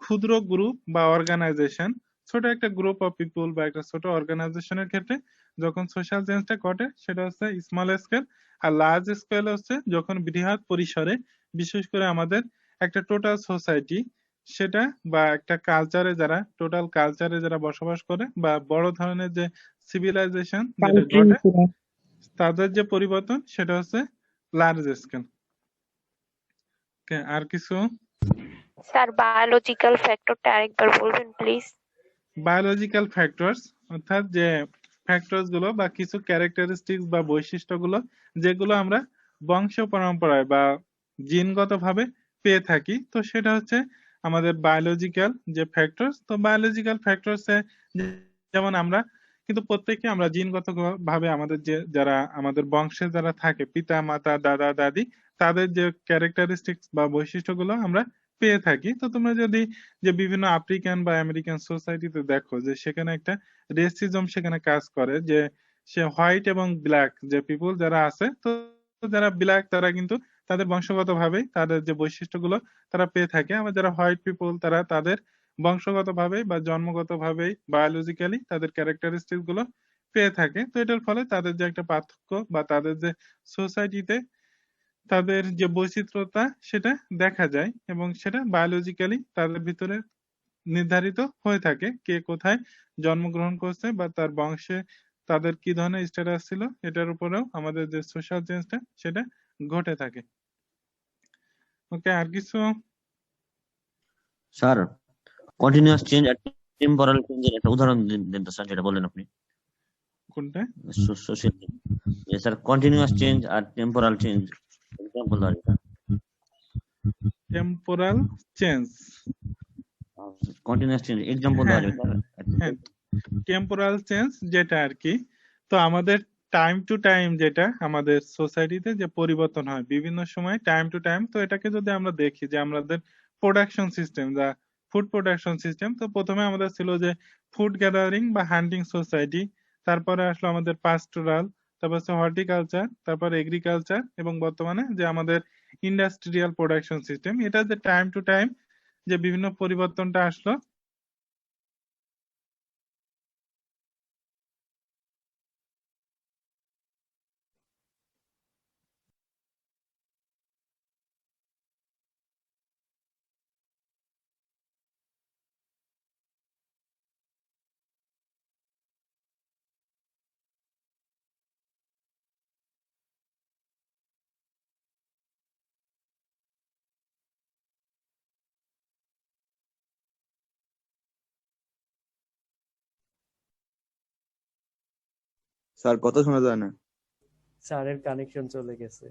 ক্ষুদ্র গ্রুপ বা অর্গানাইজেশন, ছোট একটা গ্রুপ অফ পিপল বা একটা ছোট অর্গানাইজেশনের ক্ষেত্রে যখন সোশ্যাল চেঞ্জটা ঘটে, সেটা হচ্ছে স্মল স্কেল। আর লার্জ স্কেল হচ্ছে যখন বৃহৎ পরিসরে, বিশেষ করে আমাদের একটা টোটাল সোসাইটি, সেটা বা একটা কালচারে যারা টোটাল কালচারে যারা বসবাস করে বা বড় ধরনের যে সিভিলাইজেশন যেটা কান্ট্রি ঘটে, পুরো। তাদের যে পরিবর্তন, সেটা হচ্ছে লার্জ স্কেল। আর কিছু স্যার বায়োলজিক্যাল ফ্যাক্টরটা আরেকবার বলবেন প্লিজ। বায়োলজিক্যাল ফ্যাক্টরস, অর্থাৎ যে ফ্যাক্টরস গুলো বা কিছু ক্যারেক্টারিস্টিক্স বা বৈশিষ্ট্যগুলো যেগুলো আমরা বংশ পরম্পরায় বা জিনগতভাবে পেয়ে থাকি, তো সেটা হচ্ছে আমাদের বায়োলজিক্যাল যে ফ্যাক্টরস। তো বায়োলজিক্যাল ফ্যাক্টরস যেমন আমরা কিন্তু প্রত্যেকে আমরা জিনগত ভাবে আমাদের যে যারা আমাদের বংশে যারা থাকে, পিতা মাতা দাদা দাদি, তাদের যে ক্যারেক্টারিস্টিক্স বা বৈশিষ্ট্যগুলো আমরা পেয়ে থাকি। তো তোমরা যদি যে বিভিন্ন আফ্রিকান বা আমেরিকান সোসাইটিতে দেখো যে সেখানে একটা রেসিজম সেখানে কাজ করে, যে সে হোয়াইট এবং ব্ল্যাক যে পিপল যারা আছে, তো যারা ব্ল্যাক তারা কিন্তু তাদের বংশগতভাবে তাদের যে বৈশিষ্ট্যগুলো তারা পেয়ে থাকে। আবার যারা হোয়াইট পিপল তারা তাদের বংশগতভাবে বা জন্মগতভাবেই বায়োলজিক্যালি তাদের ক্যারেক্টারিস্টিক্স গুলো পেয়ে থাকে। তো এটার ফলে তাদের যে একটা পার্থক্য বা তাদের যে সোসাইটিতে তাদের যে বৈচিত্র্যতা সেটা দেখা যায়, এবং সেটা বায়োলজিক্যালি তাদের ভিতরে নির্ধারিত হয়ে থাকে কে কোথায় জন্মগ্রহণ করছে বা তার বংশে তাদের কি ধরনের স্ট্যাটাস ছিল, এটার উপরেও আমাদের যে সোশ্যাল চেঞ্জটা সেটা ঘটে থাকে। ওকে, আর কিছু? স্যার কন্টিনিউয়াস চেঞ্জ আর টেম্পোরাল চেঞ্জের একটা উদাহরণ দেন তো স্যার, যেটা বললেন আপনি কোনটা? সোশ্যাল। যে স্যার কন্টিনিউয়াস চেঞ্জ আর টেম্পোরাল চেঞ্জ এক্সাম্পল দাও এটা। Temporal change. Continuous change example দাও হ্যাঁ স্যার। হ্যাঁ, টেম্পোরাল চেঞ্জ যেটা আর কি, তো আমাদের টাইম টু টাইম যেটা আমাদের সোসাইটিতে যে পরিবর্তন হয় বিভিন্ন সময় টাইম টু টাইম, তো এটাকে যদি আমরা দেখি যে আমাদের প্রোডাকশন সিস্টেম যা ফুড প্রোডাকশন সিস্টেম, তো প্রথমে আমাদের ছিল যে ফুড গ্যাদারিং বা হান্টিং সোসাইটি, তারপরে আসলো আমাদের পাস্টোরাল, তারপর হচ্ছে হর্টিকালচার, তারপর এগ্রিকালচার, এবং বর্তমানে যে আমাদের ইন্ডাস্ট্রিয়াল প্রোডাকশন সিস্টেম। এটা যে টাইম টু টাইম যে বিভিন্ন পরিবর্তনটা আসলো, স্যার কথা শোনা যায় না। স্যারের কানেকশন চলে গেছে।